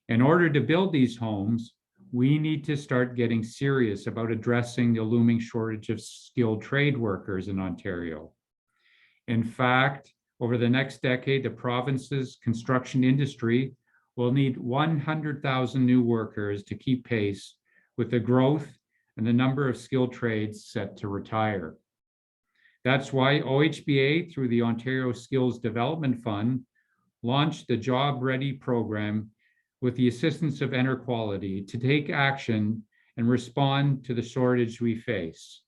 In order to build these homes, we need to start getting serious about addressing the looming shortage of skilled trade workers in Ontario. In fact, over the next decade, the province's construction industry will need 100,000 new workers to keep pace with the growth and the number of skilled trades set to retire. That's why OHBA, through the Ontario Skills Development Fund, launched the Job Ready program with the assistance of Inequality to take action and respond to the shortage we face.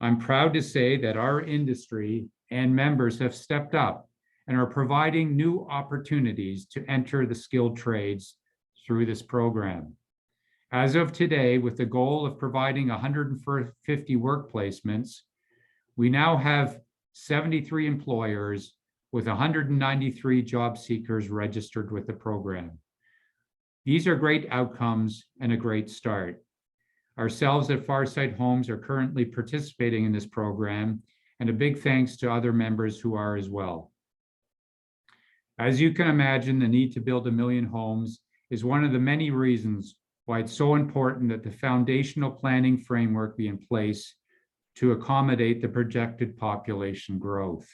I'm proud to say that our industry and members have stepped up and are providing new opportunities to enter the skilled trades through this program. As of today, with the goal of providing 150 work placements, we now have 73 employers with 193 job seekers registered with the program. These are great outcomes and a great start. Ourselves at Farsight Homes are currently participating in this program, and a big thanks to other members who are as well. As you can imagine, the need to build 1 million homes is one of the many reasons why it's so important that the foundational planning framework be in place to accommodate the projected population growth.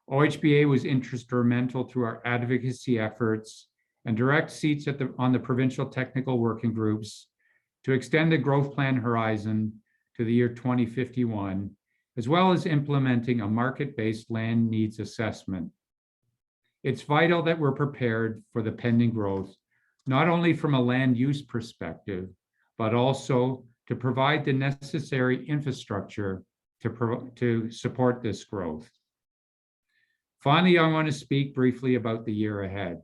OHBA was instrumental through our advocacy efforts and direct seats on the provincial technical working groups to extend the growth plan horizon to the year 2051, as well as implementing a market-based land needs assessment. It's vital that we're prepared for the pending growth, not only from a land use perspective, but also to provide the necessary infrastructure to support this growth. Finally, I want to speak briefly about the year ahead.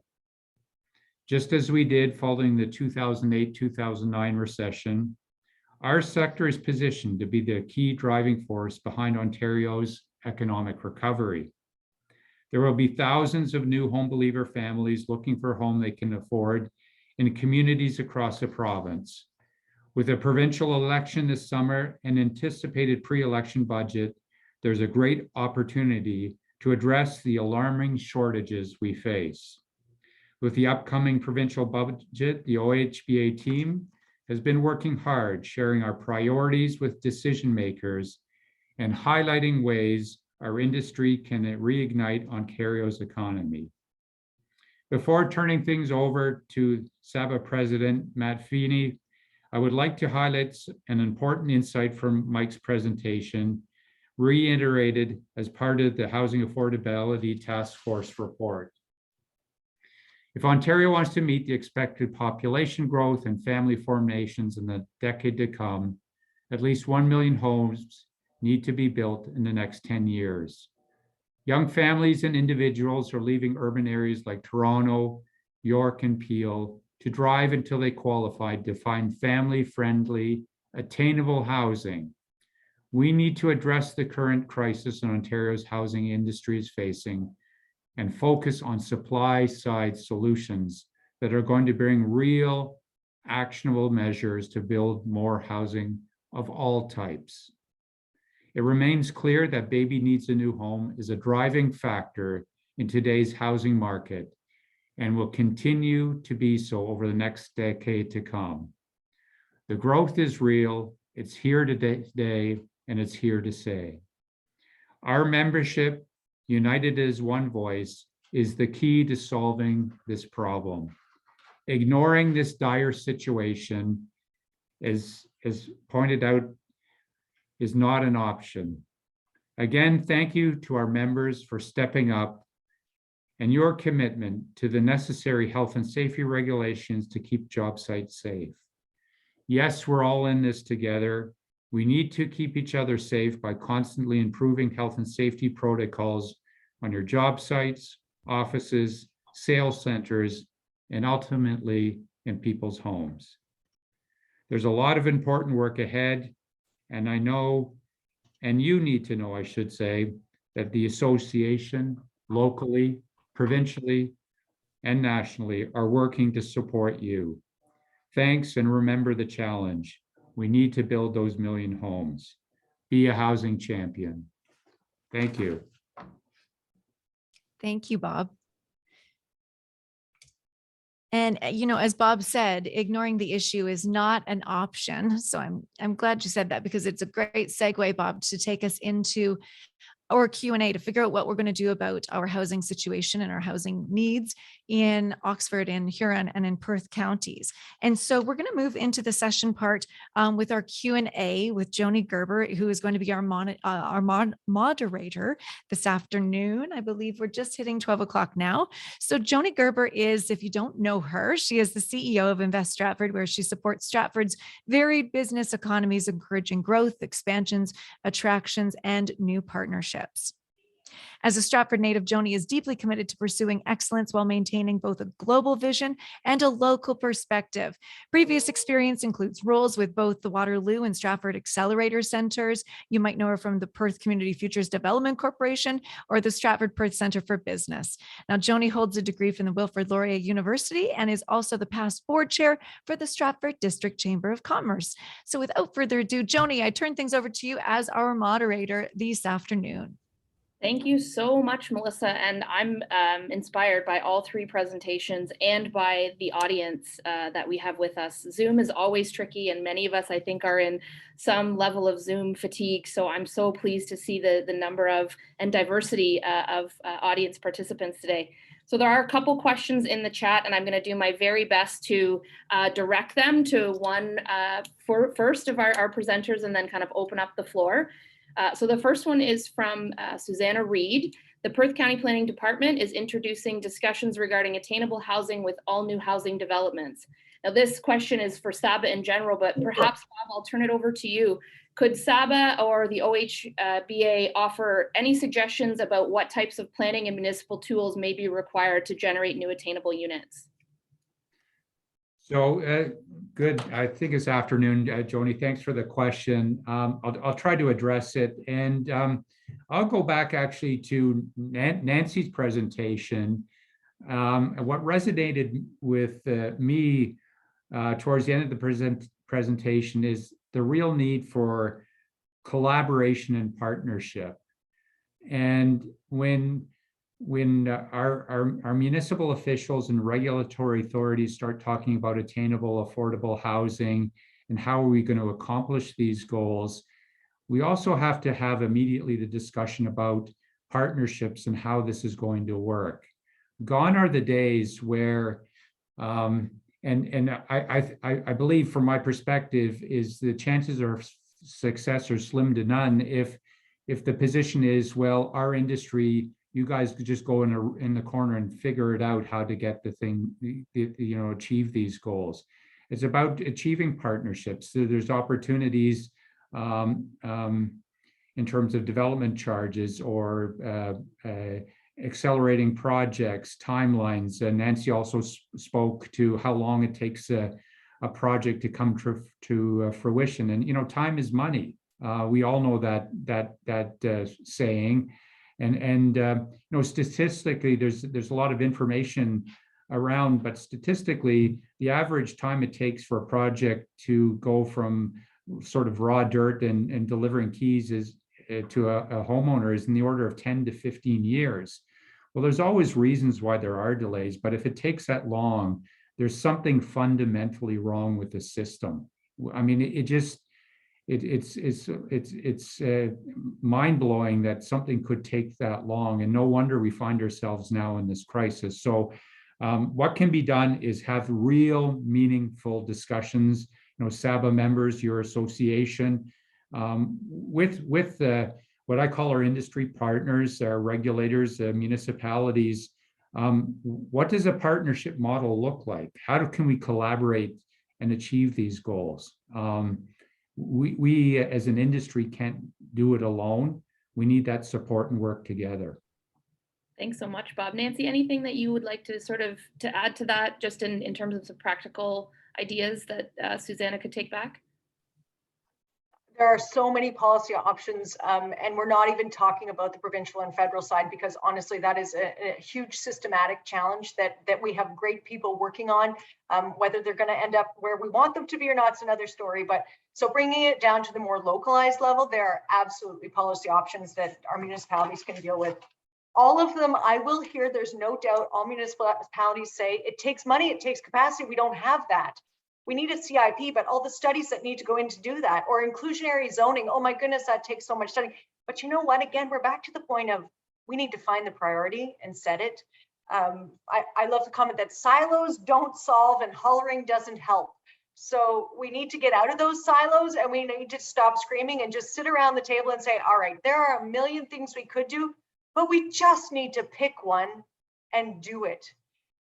Just as we did following the 2008-2009 recession, our sector is positioned to be the key driving force behind Ontario's economic recovery. There will be thousands of new home believer families looking for a home they can afford in communities across the province. With a provincial election this summer and anticipated pre-election budget, there's a great opportunity to address the alarming shortages we face. With the upcoming provincial budget, the OHBA team has been working hard, sharing our priorities with decision makers and highlighting ways our industry can reignite Ontario's economy. Before turning things over to SABA President Matt Feeney, I would like to highlight an important insight from Mike's presentation, reiterated as part of the Housing Affordability Task Force report. If Ontario wants to meet the expected population growth and family formations in the decade to come, at least 1 million homes need to be built in the next 10 years. Young families and individuals are leaving urban areas like Toronto, York, and Peel to drive until they qualify to find family-friendly, attainable housing. We need to address the current crisis in Ontario's housing industry is facing and focus on supply-side solutions that are going to bring real, actionable measures to build more housing of all types. It remains clear that baby needs a new home is a driving factor in today's housing market and will continue to be so over the next decade to come. The growth is real, it's here today, and it's here to stay. Our membership, united as one voice, is the key to solving this problem. Ignoring this dire situation, as pointed out, is not an option. Again, thank you to our members for stepping up and your commitment to the necessary health and safety regulations to keep job sites safe. Yes, we're all in this together. We need to keep each other safe by constantly improving health and safety protocols on your job sites, offices, sales centers, and ultimately in people's homes. There's a lot of important work ahead, and I know, and you need to know, I should say, that the association locally, provincially, and nationally are working to support you. Thanks, and remember the challenge. We need to build those 1 million homes. Be a housing champion. Thank you. Thank you, Bob. And, you know, as Bob said, ignoring the issue is not an option. So I'm glad you said that, because it's a great segue, Bob, to take us into our Q&A to figure out what we're going to do about our housing situation and our housing needs in Oxford, in Huron, and in Perth counties. And so we're going to move into the session part with our Q&A with Joni Gerber, who is going to be our moderator this afternoon. I believe we're just hitting 12 o'clock now. So Joni Gerber is, if you don't know her, she is the CEO of Invest Stratford, where she supports Stratford's varied business economies, encouraging growth, expansions, attractions, and new partnerships. As a Stratford native, Joni is deeply committed to pursuing excellence while maintaining both a global vision and a local perspective. Previous experience includes roles with both the Waterloo and Stratford Accelerator Centers. You might know her from the Perth Community Futures Development Corporation or the Stratford Perth Center for Business. Now, Joni holds a degree from the Wilfrid Laurier University and is also the past board chair for the Stratford District Chamber of Commerce. So without further ado, Joni, I turn things over to you as our moderator this afternoon. Thank you so much, Melissa. And I'm inspired by all three presentations and by the audience that we have with us. Zoom is always tricky, and many of us, I think, are in some level of Zoom fatigue. So I'm so pleased to see the number of and diversity of audience participants today. So there are a couple questions in the chat, and I'm going to do my very best to direct them to one first of our presenters and then kind of open up the floor. So the first one is from Susanna Reed. The Perth County Planning Department is introducing discussions regarding attainable housing with all new housing developments. Now, this question is for SABA in general, but perhaps, Bob, I'll turn it over to you. Could SABA or the OHBA offer any suggestions about what types of planning and municipal tools may be required to generate new attainable units? So good. I think it's afternoon, Joni. Thanks for the question. I'll try to address it. And I'll go back actually to Nancy's presentation. What resonated with me towards the end of the presentation is the real need for collaboration and partnership. And when our municipal officials and regulatory authorities start talking about attainable, affordable housing and how are we going to accomplish these goals, we also have to have immediately the discussion about partnerships and how this is going to work. Gone are the days where, I believe from my perspective, is the chances of success are slim to none if the position is, well, our industry you guys could just go in the corner and figure it out how to get the thing, achieve these goals. It's about achieving partnerships. So there's opportunities in terms of development charges or accelerating projects, timelines. And Nancy also spoke to how long it takes a project to come to fruition. And time is money. We all know that saying. And statistically, there's a lot of information around, but statistically, the average time it takes for a project to go from sort of raw dirt and delivering keys to a homeowner is in the order of 10 to 15 years. Well, there's always reasons why there are delays, but if it takes that long, there's something fundamentally wrong with the system. I mean, it's mind-blowing that something could take that long, and no wonder we find ourselves now in this crisis. So what can be done is have real meaningful discussions, SABA members, your association, with what I call our industry partners, our regulators, municipalities. What does a partnership model look like? How can we collaborate and achieve these goals? We as an industry can't do it alone. We need that support and work together. Thanks so much, Bob. Nancy, anything that you would like to to add to that, just in terms of some practical ideas that Susanna could take back? There are so many policy options, and we're not even talking about the provincial and federal side, because honestly, that is a huge systematic challenge that we have great people working on. Whether they're going to end up where we want them to be or not, it's another story. But so bringing it down to the more localized level, there are absolutely policy options that our municipalities can deal with. All of them, I will hear, there's no doubt, all municipalities say it takes money, it takes capacity. We don't have that. We need a CIP, but all the studies that need to go in to do that, or inclusionary zoning, oh my goodness, that takes so much study. But you know what, again, we're back to the point of we need to find the priority and set it. I love the comment that silos don't solve and hollering doesn't help. So we need to get out of those silos, and we need to stop screaming and just sit around the table and say, all right, there are a million things we could do, but we just need to pick one and do it.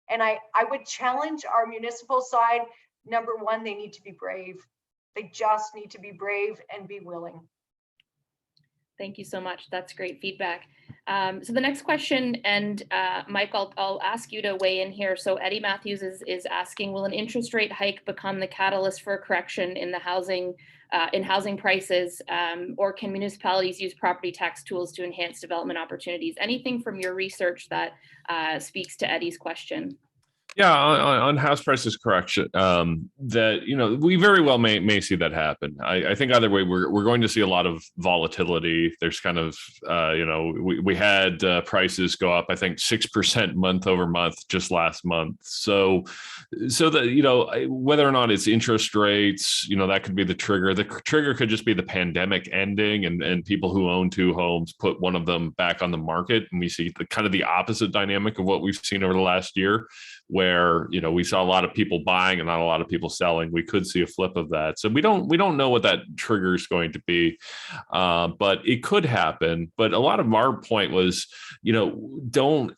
And I would challenge our municipal side. Number one, they need to be brave. They just need to be brave and be willing. Thank you so much. That's great feedback. So the next question, and Mike, I'll ask you to weigh in here. So Eddie Matthews is asking, will an interest rate hike become the catalyst for a correction in the housing prices, or can municipalities use property tax tools to enhance development opportunities? Anything from your research that speaks to Eddie's question? Yeah, on house prices correction, that we very well may see that happen. I think either way, we're going to see a lot of volatility. There's kind of we had prices go up, I think 6% month over month just last month. So that whether or not it's interest rates, that could be the trigger. The trigger could just be the pandemic ending and people who own two homes put one of them back on the market, and we see the opposite dynamic of what we've seen over the last year, where we saw a lot of people buying and not a lot of people selling. We could see a flip of that. So we don't know what that trigger is going to be, but it could happen. But a lot of our point was,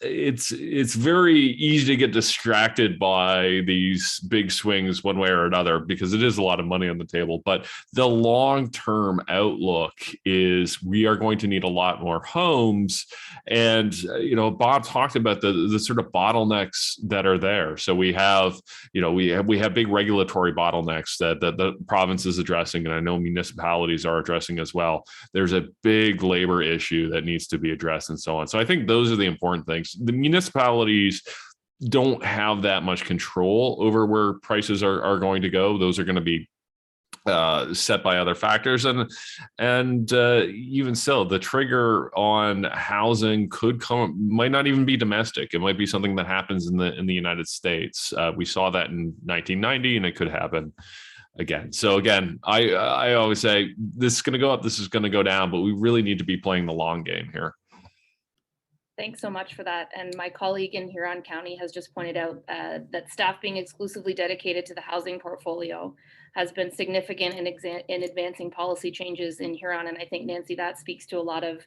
it's very easy to get distracted by these big swings one way or another, because it is a lot of money on the table. But the long-term outlook is we are going to need a lot more homes. And, Bob talked about the sort of bottlenecks that are there. So we have big regulatory bottlenecks that the province is addressing, and I know municipalities are addressing as well. There's a big labor issue that needs to be addressed, and so on. So I think those are the important things. The municipalities don't have that much control over where prices are going to go. Those are going to be set by other factors, and even so, the trigger on housing might not even be domestic. It might be something that happens in the United States. We saw that in 1990, and it could happen again. So again, I always say this is going to go up, this is going to go down, but we really need to be playing the long game here. Thanks so much for that. And my colleague in Huron County has just pointed out that staff being exclusively dedicated to the housing portfolio has been significant in advancing policy changes in Huron. And I think, Nancy, that speaks to a lot of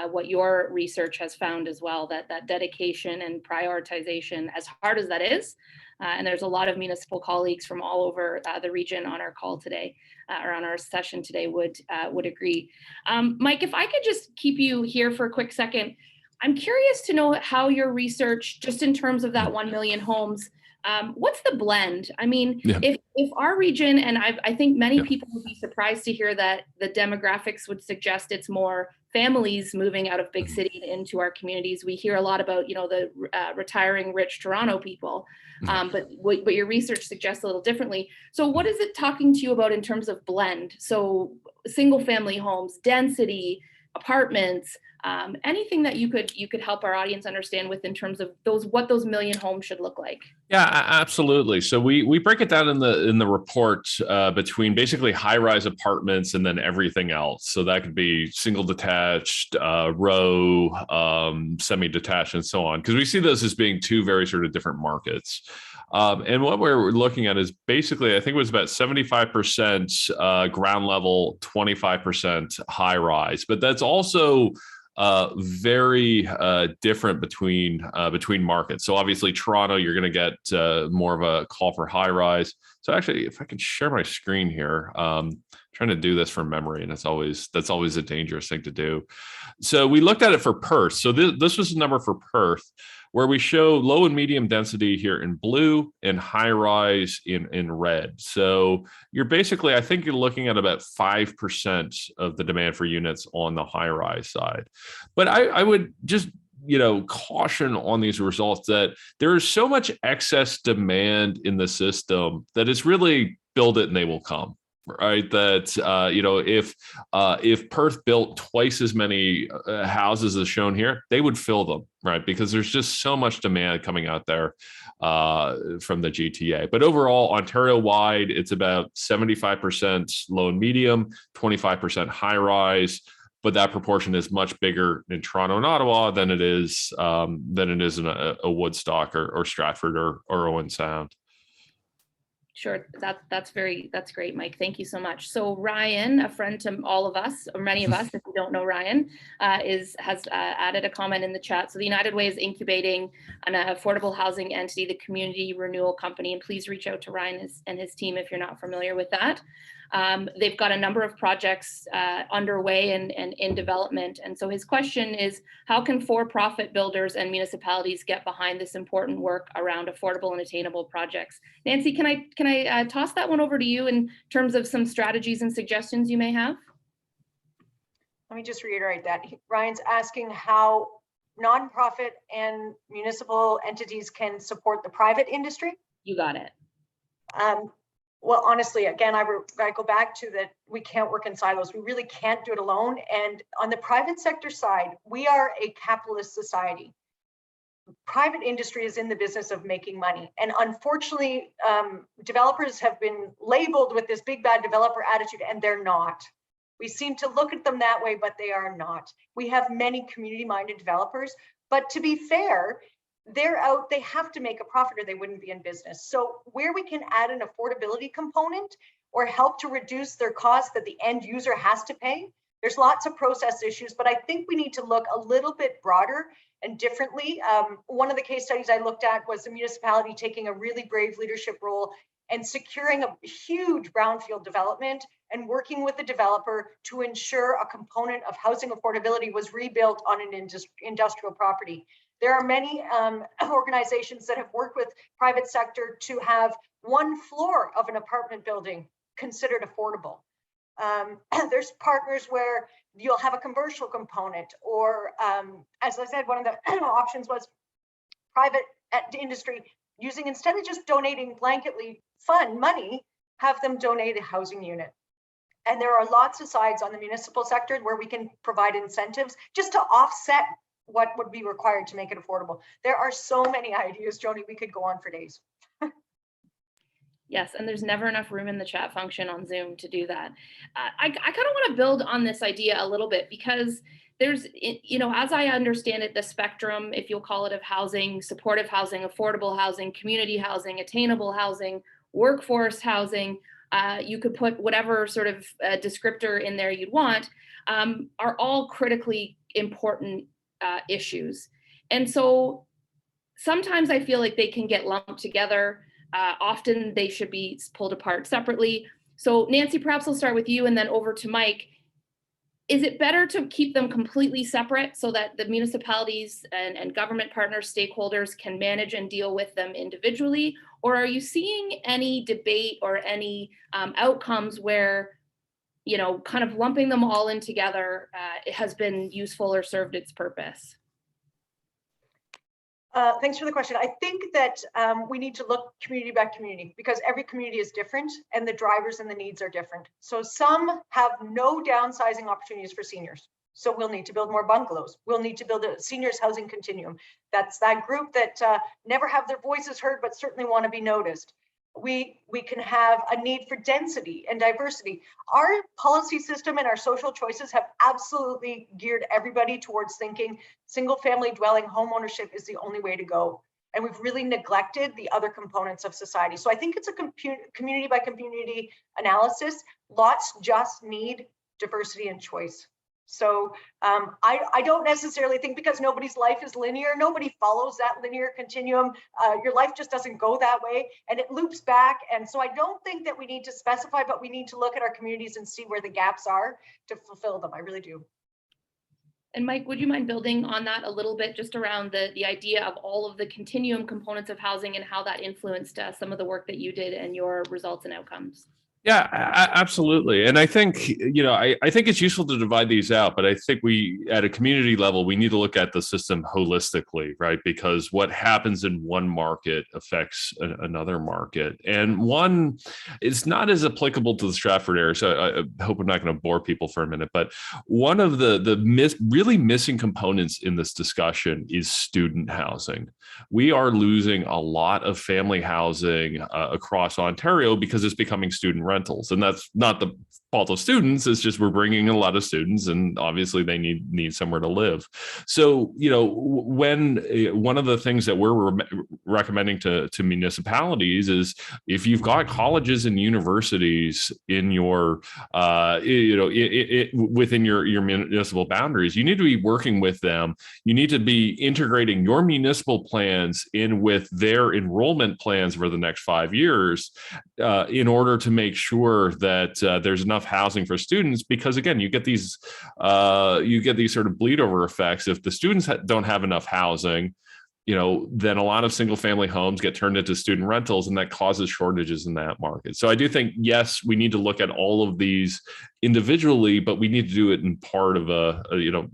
what your research has found as well, that dedication and prioritization, as hard as that is, and there's a lot of municipal colleagues from all over the region on our call today, or on our session today, would agree. Mike, if I could just keep you here for a quick second, I'm curious to know how your research, just in terms of that 1 million homes, what's the blend? I mean, if our region, and I think many people would be surprised to hear that the demographics would suggest it's more families moving out of big city into our communities. We hear a lot about, you know, the retiring rich Toronto people, but your research suggests a little differently. So what is it talking to you about in terms of blend? So single family homes, density, apartments, anything that you could help our audience understand with in terms of what those million homes should look like. Yeah, absolutely. So we break it down in the report between basically high-rise apartments and then everything else. So that could be single detached, row, semi-detached, and so on, because we see those as being two very sort of different markets. And what we're looking at is basically, I think it was about 75% ground level, 25% high rise, but that's also very different between markets. So obviously Toronto, you're going to get more of a call for high rise. So actually, if I can share my screen here, trying to do this from memory, and that's always a dangerous thing to do. So we looked at it for Perth. So this was the number for Perth, where we show low and medium density here in blue and high rise in red. So you're basically, I think you're looking at about 5% of the demand for units on the high rise side. But I would just, caution on these results that there is so much excess demand in the system that it's really build it and they will come. Right, that if Perth built twice as many houses as shown here, they would fill them, right? Because there's just so much demand coming out there from the GTA. But overall, Ontario-wide, it's about 75% low and medium, 25% high rise. But that proportion is much bigger in Toronto and Ottawa than it is in a Woodstock or Stratford or Owen Sound. Sure, that's great, Mike. Thank you so much. So Ryan, a friend to all of us, or many of us, if you don't know Ryan, has added a comment in the chat. So the United Way is incubating an affordable housing entity, the Community Renewal Company, and please reach out to Ryan and his team if you're not familiar with that. They've got a number of projects underway and in development. And so his question is, how can for-profit builders and municipalities get behind this important work around affordable and attainable projects? Nancy, can I toss that one over to you in terms of some strategies and suggestions you may have? Let me just reiterate that. Ryan's asking how nonprofit and municipal entities can support the private industry. You got it. Well, honestly, again, I go back to that we can't work in silos. We really can't do it alone. And on the private sector side, we are a capitalist society. Private industry is in the business of making money. And unfortunately, developers have been labeled with this big bad developer attitude, and they're not. We seem to look at them that way, but they are not. We have many community-minded developers, but to be fair, they're out, they have to make a profit or they wouldn't be in business. So where we can add an affordability component or help to reduce their costs that the end user has to pay, there's lots of process issues, but I think we need to look a little bit broader and differently. One of the case studies I looked at was the municipality taking a really brave leadership role and securing a huge brownfield development and working with the developer to ensure a component of housing affordability was rebuilt on an industrial property. There are many organizations that have worked with private sector to have one floor of an apartment building considered affordable. There's partners where you'll have a commercial component, or as I said, one of the options was private industry using, instead of just donating blanketly fund money, have them donate a housing unit. And there are lots of sides on the municipal sector where we can provide incentives just to offset what would be required to make it affordable. There are so many ideas, Joni, we could go on for days. Yes, and there's never enough room in the chat function on Zoom to do that. I kind of want to build on this idea a little bit, because there's, as I understand it, the spectrum, if you'll call it, of housing, supportive housing, affordable housing, community housing, attainable housing, workforce housing, you could put whatever sort of descriptor in there you'd want, are all critically important issues. And so sometimes I feel like they can get lumped together. Often they should be pulled apart separately. So Nancy, perhaps I'll start with you and then over to Mike. Is it better to keep them completely separate so that the municipalities and government partners, stakeholders can manage and deal with them individually? Or are you seeing any debate or any outcomes where, kind of lumping them all in together it has been useful or served its purpose? Thanks for the question. I think that we need to look community by community because every community is different and the drivers and the needs are different. So some have no downsizing opportunities for seniors. So we'll need to build more bungalows. We'll need to build a seniors housing continuum. That's that group that never have their voices heard, but certainly want to be noticed. We can have a need for density and diversity. Our policy system and our social choices have absolutely geared everybody towards thinking single family dwelling home ownership is the only way to go. And we've really neglected the other components of society. So I think it's a community by community analysis. Lots just need diversity and choice. So I don't necessarily think because nobody's life is linear, nobody follows that linear continuum. Your life just doesn't go that way and it loops back. And so I don't think that we need to specify, but we need to look at our communities and see where the gaps are to fulfill them. I really do. And Mike, would you mind building on that a little bit, just around the idea of all of the continuum components of housing and how that influenced some of the work that you did and your results and outcomes? Yeah, absolutely. And I think, I think it's useful to divide these out, but I think we, at a community level, we need to look at the system holistically, right? Because what happens in one market affects another market. And one is not as applicable to the Stratford area. So I hope I'm not going to bore people for a minute, but one of the really missing components in this discussion is student housing. We are losing a lot of family housing across Ontario because it's becoming student rentals, and that's not the fault of students. It's just we're bringing a lot of students, and obviously they need somewhere to live. So when one of the things that we're recommending to municipalities is if you've got colleges and universities in your within your municipal boundaries, you need to be working with them. You need to be integrating your municipal plans in with their enrollment plans for the next 5 years in order to make sure that there's enough housing for students, because again, you get these sort of bleed over effects. If the students don't have enough housing, then a lot of single family homes get turned into student rentals, and that causes shortages in that market. So I do think, yes, we need to look at all of these individually, but we need to do it in part of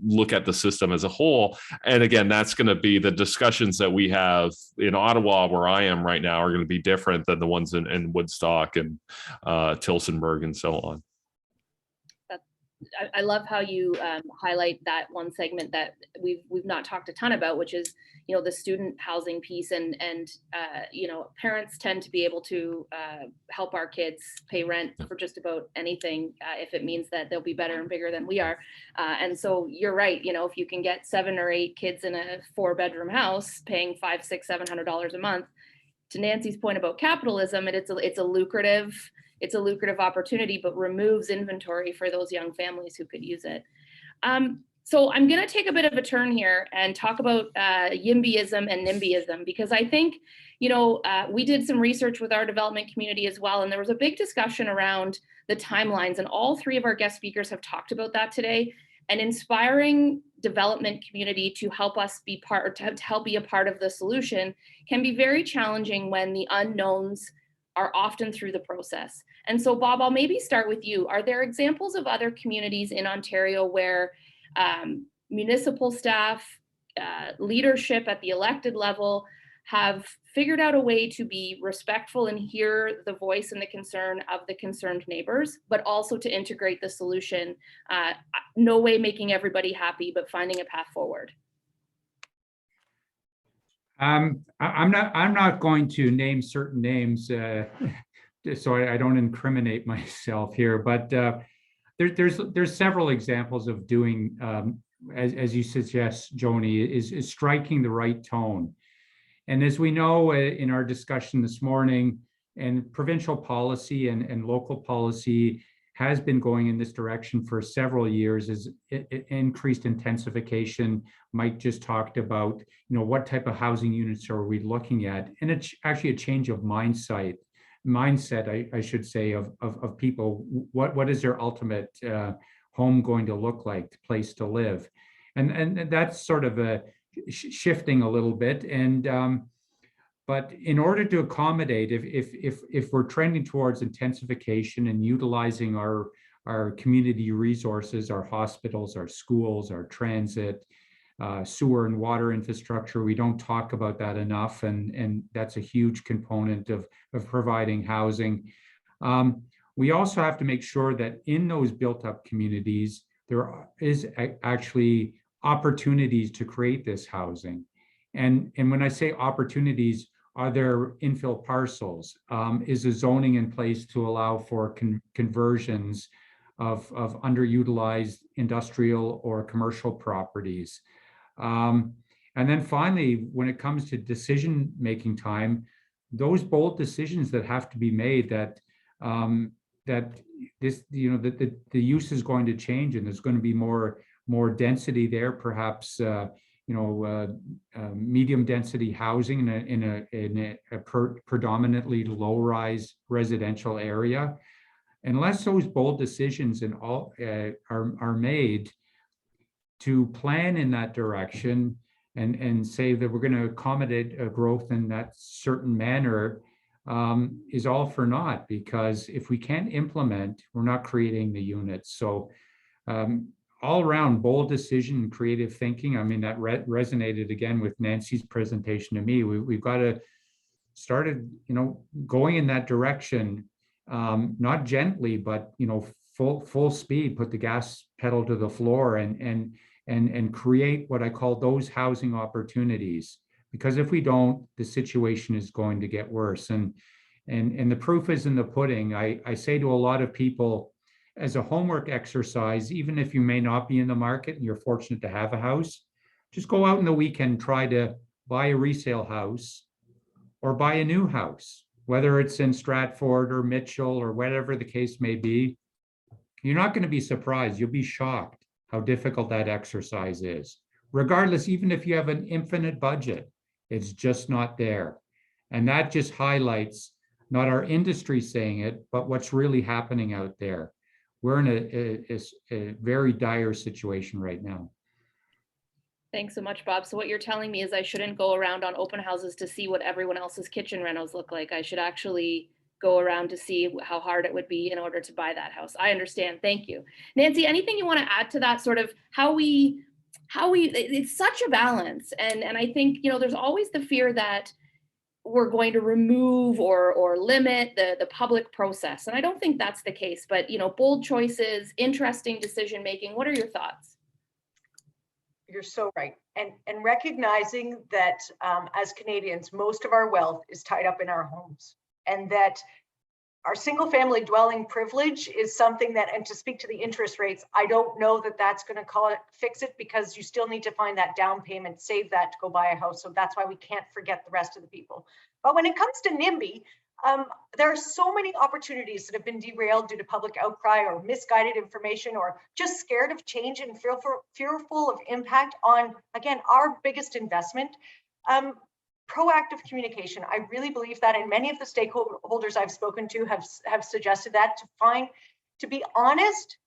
look at the system as a whole. And again, that's going to be the discussions that we have in Ottawa, where I am right now, are going to be different than the ones in Woodstock and Tillsonburg and so on. I love how you highlight that one segment that we've not talked a ton about, which is the student housing piece, and parents tend to be able to help our kids pay rent for just about anything if it means that they'll be better and bigger than we are. And so you're right. If you can get 7 or 8 kids in a 4-bedroom house paying $500, $600, $700 a month, to Nancy's point about capitalism, it's a lucrative opportunity, but removes inventory for those young families who could use it. So I'm going to take a bit of a turn here and talk about YIMBYism and NIMBYism, because I think, we did some research with our development community as well, and there was a big discussion around the timelines, and all 3 of our guest speakers have talked about that today. And inspiring development community to help us be to help be a part of the solution can be very challenging when the unknowns are often through the process. And so, Bob, I'll maybe start with you. Are there examples of other communities in Ontario where municipal staff, leadership at the elected level have figured out a way to be respectful and hear the voice and the concern of the concerned neighbors, but also to integrate the solution, no way making everybody happy, but finding a path forward? I'm not going to name certain names so I don't incriminate myself here, but there's several examples of doing as you suggest, Joni, is striking the right tone. And as we know in our discussion this morning, and provincial policy and local policy has been going in this direction for several years, is increased intensification. Mike just talked about, what type of housing units are we looking at? And it's actually a change of mindset, I should say, of people. What is their ultimate home going to look like, place to live? And that's sort of a shifting a little bit. And but in order to accommodate, if we're trending towards intensification and utilizing our community resources, our hospitals, our schools, our transit, sewer and water infrastructure, we don't talk about that enough, and that's a huge component of providing housing. We also have to make sure that in those built-up communities, there is actually opportunities to create this housing. And when I say opportunities, are there infill parcels? Is the zoning in place to allow for conversions of underutilized industrial or commercial properties? And then finally, when it comes to decision-making time, those bold decisions that have to be made that this, that the use is going to change and there's going to be more density there, perhaps medium density housing in a predominantly low-rise residential area. Unless those bold decisions are made to plan in that direction and say that we're going to accommodate a growth in that certain manner, is all for naught, because if we can't implement, we're not creating the units. So all around bold decision and creative thinking. I mean, that resonated again with Nancy's presentation to me. We've got to start, going in that direction, not gently, but full speed. Put the gas pedal to the floor and create what I call those housing opportunities. Because if we don't, the situation is going to get worse. And the proof is in the pudding. I say to a lot of people, as a homework exercise, even if you may not be in the market and you're fortunate to have a house, just go out in the weekend, try to buy a resale house or buy a new house, whether it's in Stratford or Mitchell or whatever the case may be. You're not going to be surprised. You'll be shocked how difficult that exercise is. Regardless, even if you have an infinite budget, it's just not there. And that just highlights not our industry saying it, but what's really happening out there. We're in a very dire situation right now. Thanks so much, Bob. So what you're telling me is I shouldn't go around on open houses to see what everyone else's kitchen renos look like. I should actually go around to see how hard it would be in order to buy that house. I understand. Thank you. Nancy, anything you want to add to that, sort of how we it's such a balance. And I think, there's always the fear that we're going to remove or limit the public process. And I don't think that's the case, but bold choices, interesting decision making. What are your thoughts? You're so right. And recognizing that as Canadians, most of our wealth is tied up in our homes, and that our single family dwelling privilege is something that, and to speak to the interest rates, I don't know that that's going to fix it, because you still need to find that down payment, save that to go buy a house. So that's why we can't forget the rest of the people. But when it comes to NIMBY, there are so many opportunities that have been derailed due to public outcry or misguided information, or just scared of change and fearful of impact on, again, our biggest investment. Proactive communication. I really believe that, and many of the stakeholders I've spoken to have suggested that, to be honest,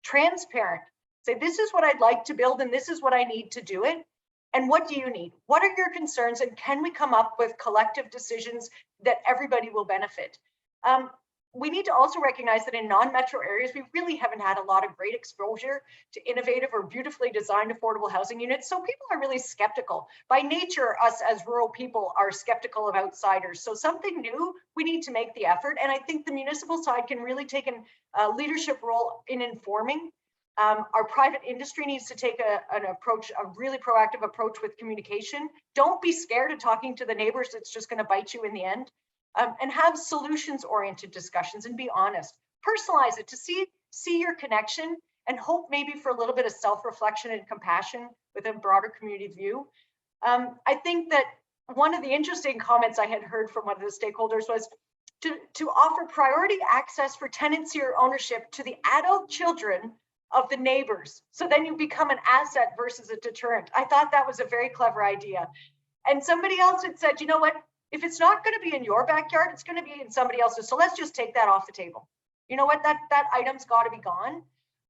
transparent, say, this is what I'd like to build and this is what I need to do it. And what do you need? What are your concerns? And can we come up with collective decisions that everybody will benefit? We need to also recognize that in non-metro areas, we really haven't had a lot of great exposure to innovative or beautifully designed affordable housing units. So people are really skeptical. By nature, us as rural people are skeptical of outsiders. So something new, we need to make the effort. And I think the municipal side can really take a leadership role in informing. Our private industry needs to take an approach, a really proactive approach with communication. Don't be scared of talking to the neighbors. It's just going to bite you in the end. And have solutions-oriented discussions and be honest. Personalize it to see your connection and hope maybe for a little bit of self-reflection and compassion with a broader community view. I think that one of the interesting comments I had heard from one of the stakeholders was to offer priority access for tenancy or ownership to the adult children of the neighbors. So then you become an asset versus a deterrent. I thought that was a very clever idea. And somebody else had said, you know what, if it's not going to be in your backyard, it's going to be in somebody else's. So let's just take that off the table. You know what, that item's got to be gone.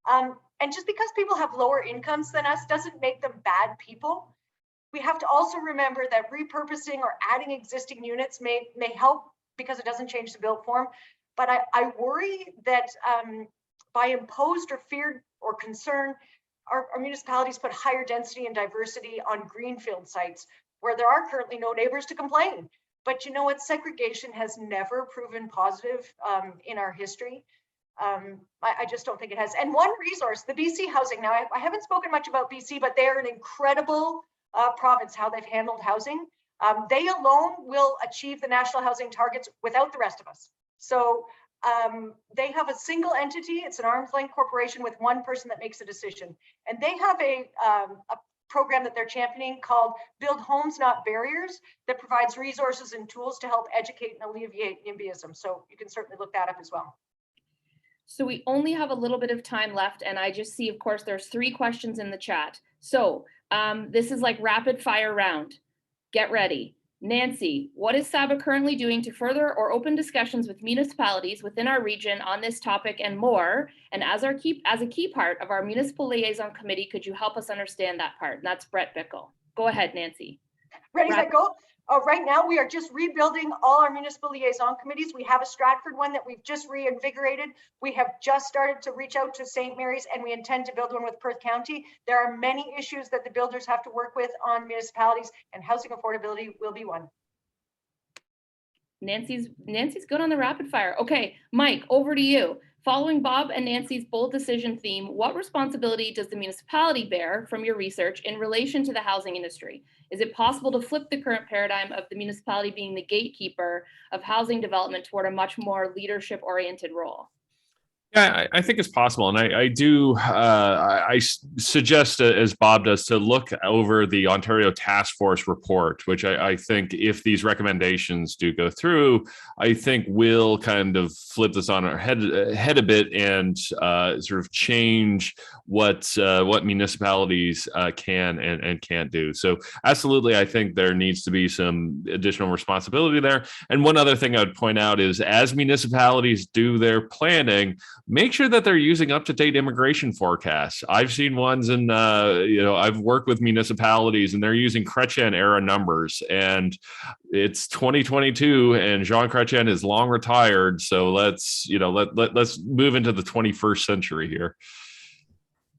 And just because people have lower incomes than us doesn't make them bad people. We have to also remember that repurposing or adding existing units may help because it doesn't change the built form. But I worry that by imposed or feared or concern, our municipalities put higher density and diversity on greenfield sites where there are currently no neighbors to complain. But you know what, segregation has never proven positive in our history. I just don't think it has. And one resource, the BC housing. Now, I haven't spoken much about BC, but they are an incredible province, how they've handled housing. They alone will achieve the national housing targets without the rest of us. So they have a single entity. It's an arm's length corporation with one person that makes a decision. And they have a program that they're championing called Build Homes, Not Barriers, that provides resources and tools to help educate and alleviate NIMBYism. So you can certainly look that up as well. So we only have a little bit of time left, and I just see, of course, there's 3 questions in the chat. So this is like rapid fire round. Get ready. Nancy, what is SABA currently doing to further or open discussions with municipalities within our region on this topic and more? And as a key part of our Municipal Liaison Committee, could you help us understand that part? And that's Brett Bickle. Go ahead, Nancy. Ready, set, go. Right now, we are just rebuilding all our municipal liaison committees. We have a Stratford one that we've just reinvigorated. We have just started to reach out to St. Mary's, and we intend to build one with Perth County. There are many issues that the builders have to work with on municipalities, and housing affordability will be one. Nancy's good on the rapid fire. Okay, Mike, over to you. Following Bob and Nancy's bold decision theme, what responsibility does the municipality bear from your research in relation to the housing industry? Is it possible to flip the current paradigm of the municipality being the gatekeeper of housing development toward a much more leadership-oriented role? Yeah, I think it's possible. And I suggest, as Bob does, to look over the Ontario Task Force report, which I think if these recommendations do go through, I think will kind of flip this on our head a bit and sort of change what municipalities can and can't do. So absolutely, I think there needs to be some additional responsibility there. And one other thing I would point out is as municipalities do their planning, make sure that they're using up-to-date immigration forecasts. I've seen ones in, I've worked with municipalities and they're using Chrétien era numbers, and it's 2022 and Jean Chrétien is long retired. So let's move into the 21st century here.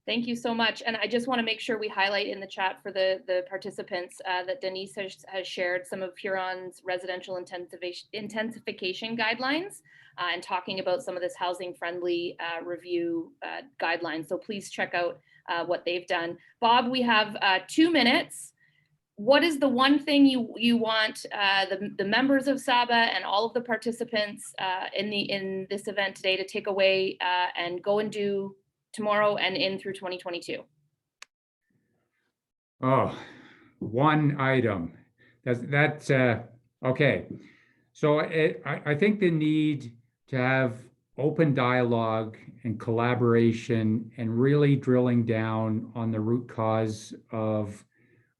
Thank you so much. And I just want to make sure we highlight in the chat for the participants that Denise has shared some of Huron's residential intensification guidelines and talking about some of this housing friendly review guidelines. So please check out what they've done. Bob, we have 2 minutes. What is the one thing you want the members of SABA and all of the participants in this event today to take away and go and do tomorrow and in through 2022? Oh, one item. That's okay. So I think the need to have open dialogue and collaboration and really drilling down on the root cause of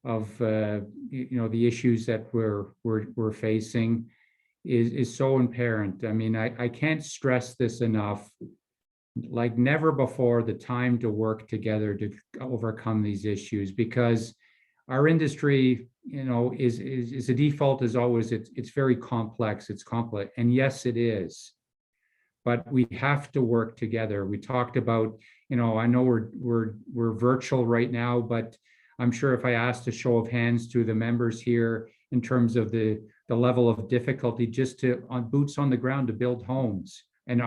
the issues that we're facing is so apparent. I mean, I can't stress this enough. Like never before, the time to work together to overcome these issues, because our industry, is a default is always it's very complex. It's complex, and yes, it is. But we have to work together. We talked about, I know we're virtual right now, but I'm sure if I asked a show of hands to the members here in terms of the level of difficulty just on boots on the ground to build homes, and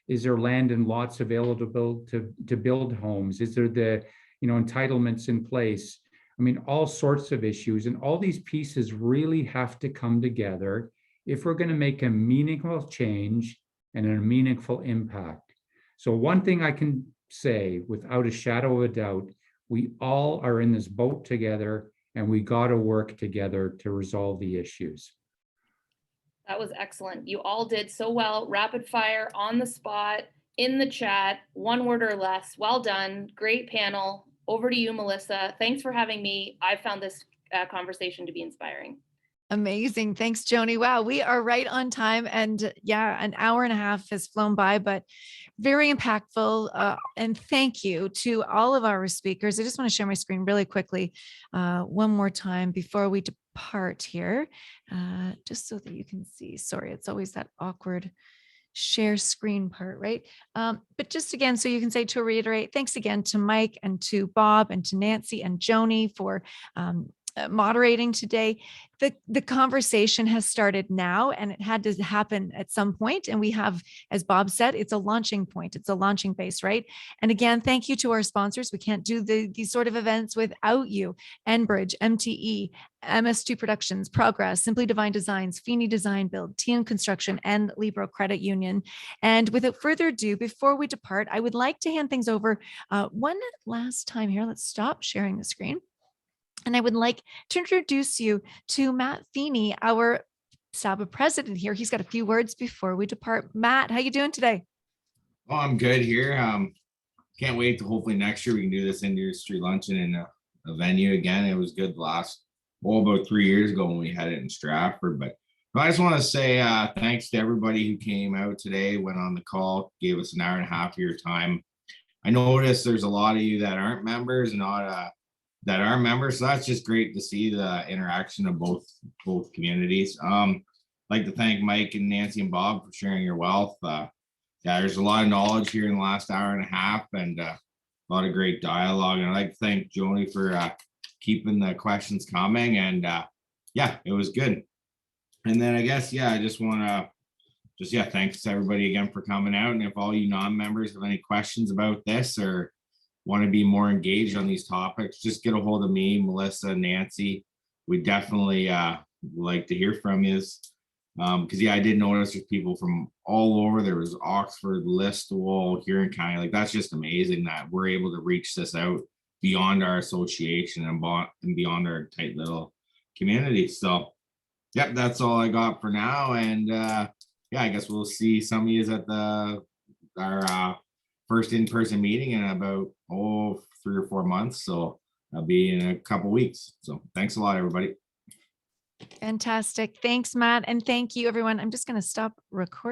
is there land and lots available to build homes? Is there the entitlements in place? I mean, all sorts of issues, and all these pieces really have to come together if we're going to make a meaningful change and a meaningful impact. So one thing I can say without a shadow of a doubt, we all are in this boat together and we got to work together to resolve the issues. That was excellent. You all did so well. Rapid fire, on the spot, in the chat, 1 word or less. Well done. Great panel. Over to you, Melissa. Thanks for having me. I found this conversation to be inspiring. Amazing. Thanks, Joni. Wow, we are right on time. And yeah, an hour and a half has flown by, but very impactful. And thank you to all of our speakers. I just want to share my screen really quickly one more time before we depart here, just so that you can see. Sorry, it's always that awkward share screen part, right? But just again, so you can say, to reiterate, thanks again to Mike and to Bob and to Nancy and Joni for moderating today. The conversation has started now, and it had to happen at some point. And we have, as Bob said, it's a launching point. It's a launching base, right? And again, thank you to our sponsors. We can't do these sort of events without you. Enbridge, MTE, MS2 Productions, Progress, Simply Divine Designs, Feeney Design Build, TN Construction, and Libro Credit Union. And without further ado, before we depart, I would like to hand things over one last time here. Let's stop sharing the screen. And I would like to introduce you to Matt Feeney, our SABA president here. He's got a few words before we depart. Matt, how you doing today? Oh, I'm good here. Can't wait to hopefully next year we can do this industry luncheon in a venue again. It was good about 3 years ago when we had it in Stratford. But I just want to say thanks to everybody who came out today, went on the call, gave us an hour and a half of your time. I noticed there's a lot of you that aren't members and not that are members. So that's just great to see the interaction of both communities. I'd like to thank Mike and Nancy and Bob for sharing your wealth. Yeah, there's a lot of knowledge here in the last hour and a half, and a lot of great dialogue. And I'd like to thank Joni for keeping the questions coming. And yeah, it was good. And then I guess, yeah, I just want to thanks to everybody again for coming out. And if all you non-members have any questions about this or want to be more engaged on these topics, just get a hold of me, Melissa, Nancy. We definitely like to hear from you. Because yeah, I did notice there's people from all over. There was Oxford, Listowel, Huron County. Like, that's just amazing that we're able to reach this out beyond our association and beyond our tight little community. So yep, that's all I got for now. And yeah, I guess we'll see some of you at our first in-person meeting in about 3 or 4 months. So I'll be in a couple weeks. So thanks a lot, everybody. Fantastic. Thanks, Matt. And thank you, everyone. I'm just going to stop recording.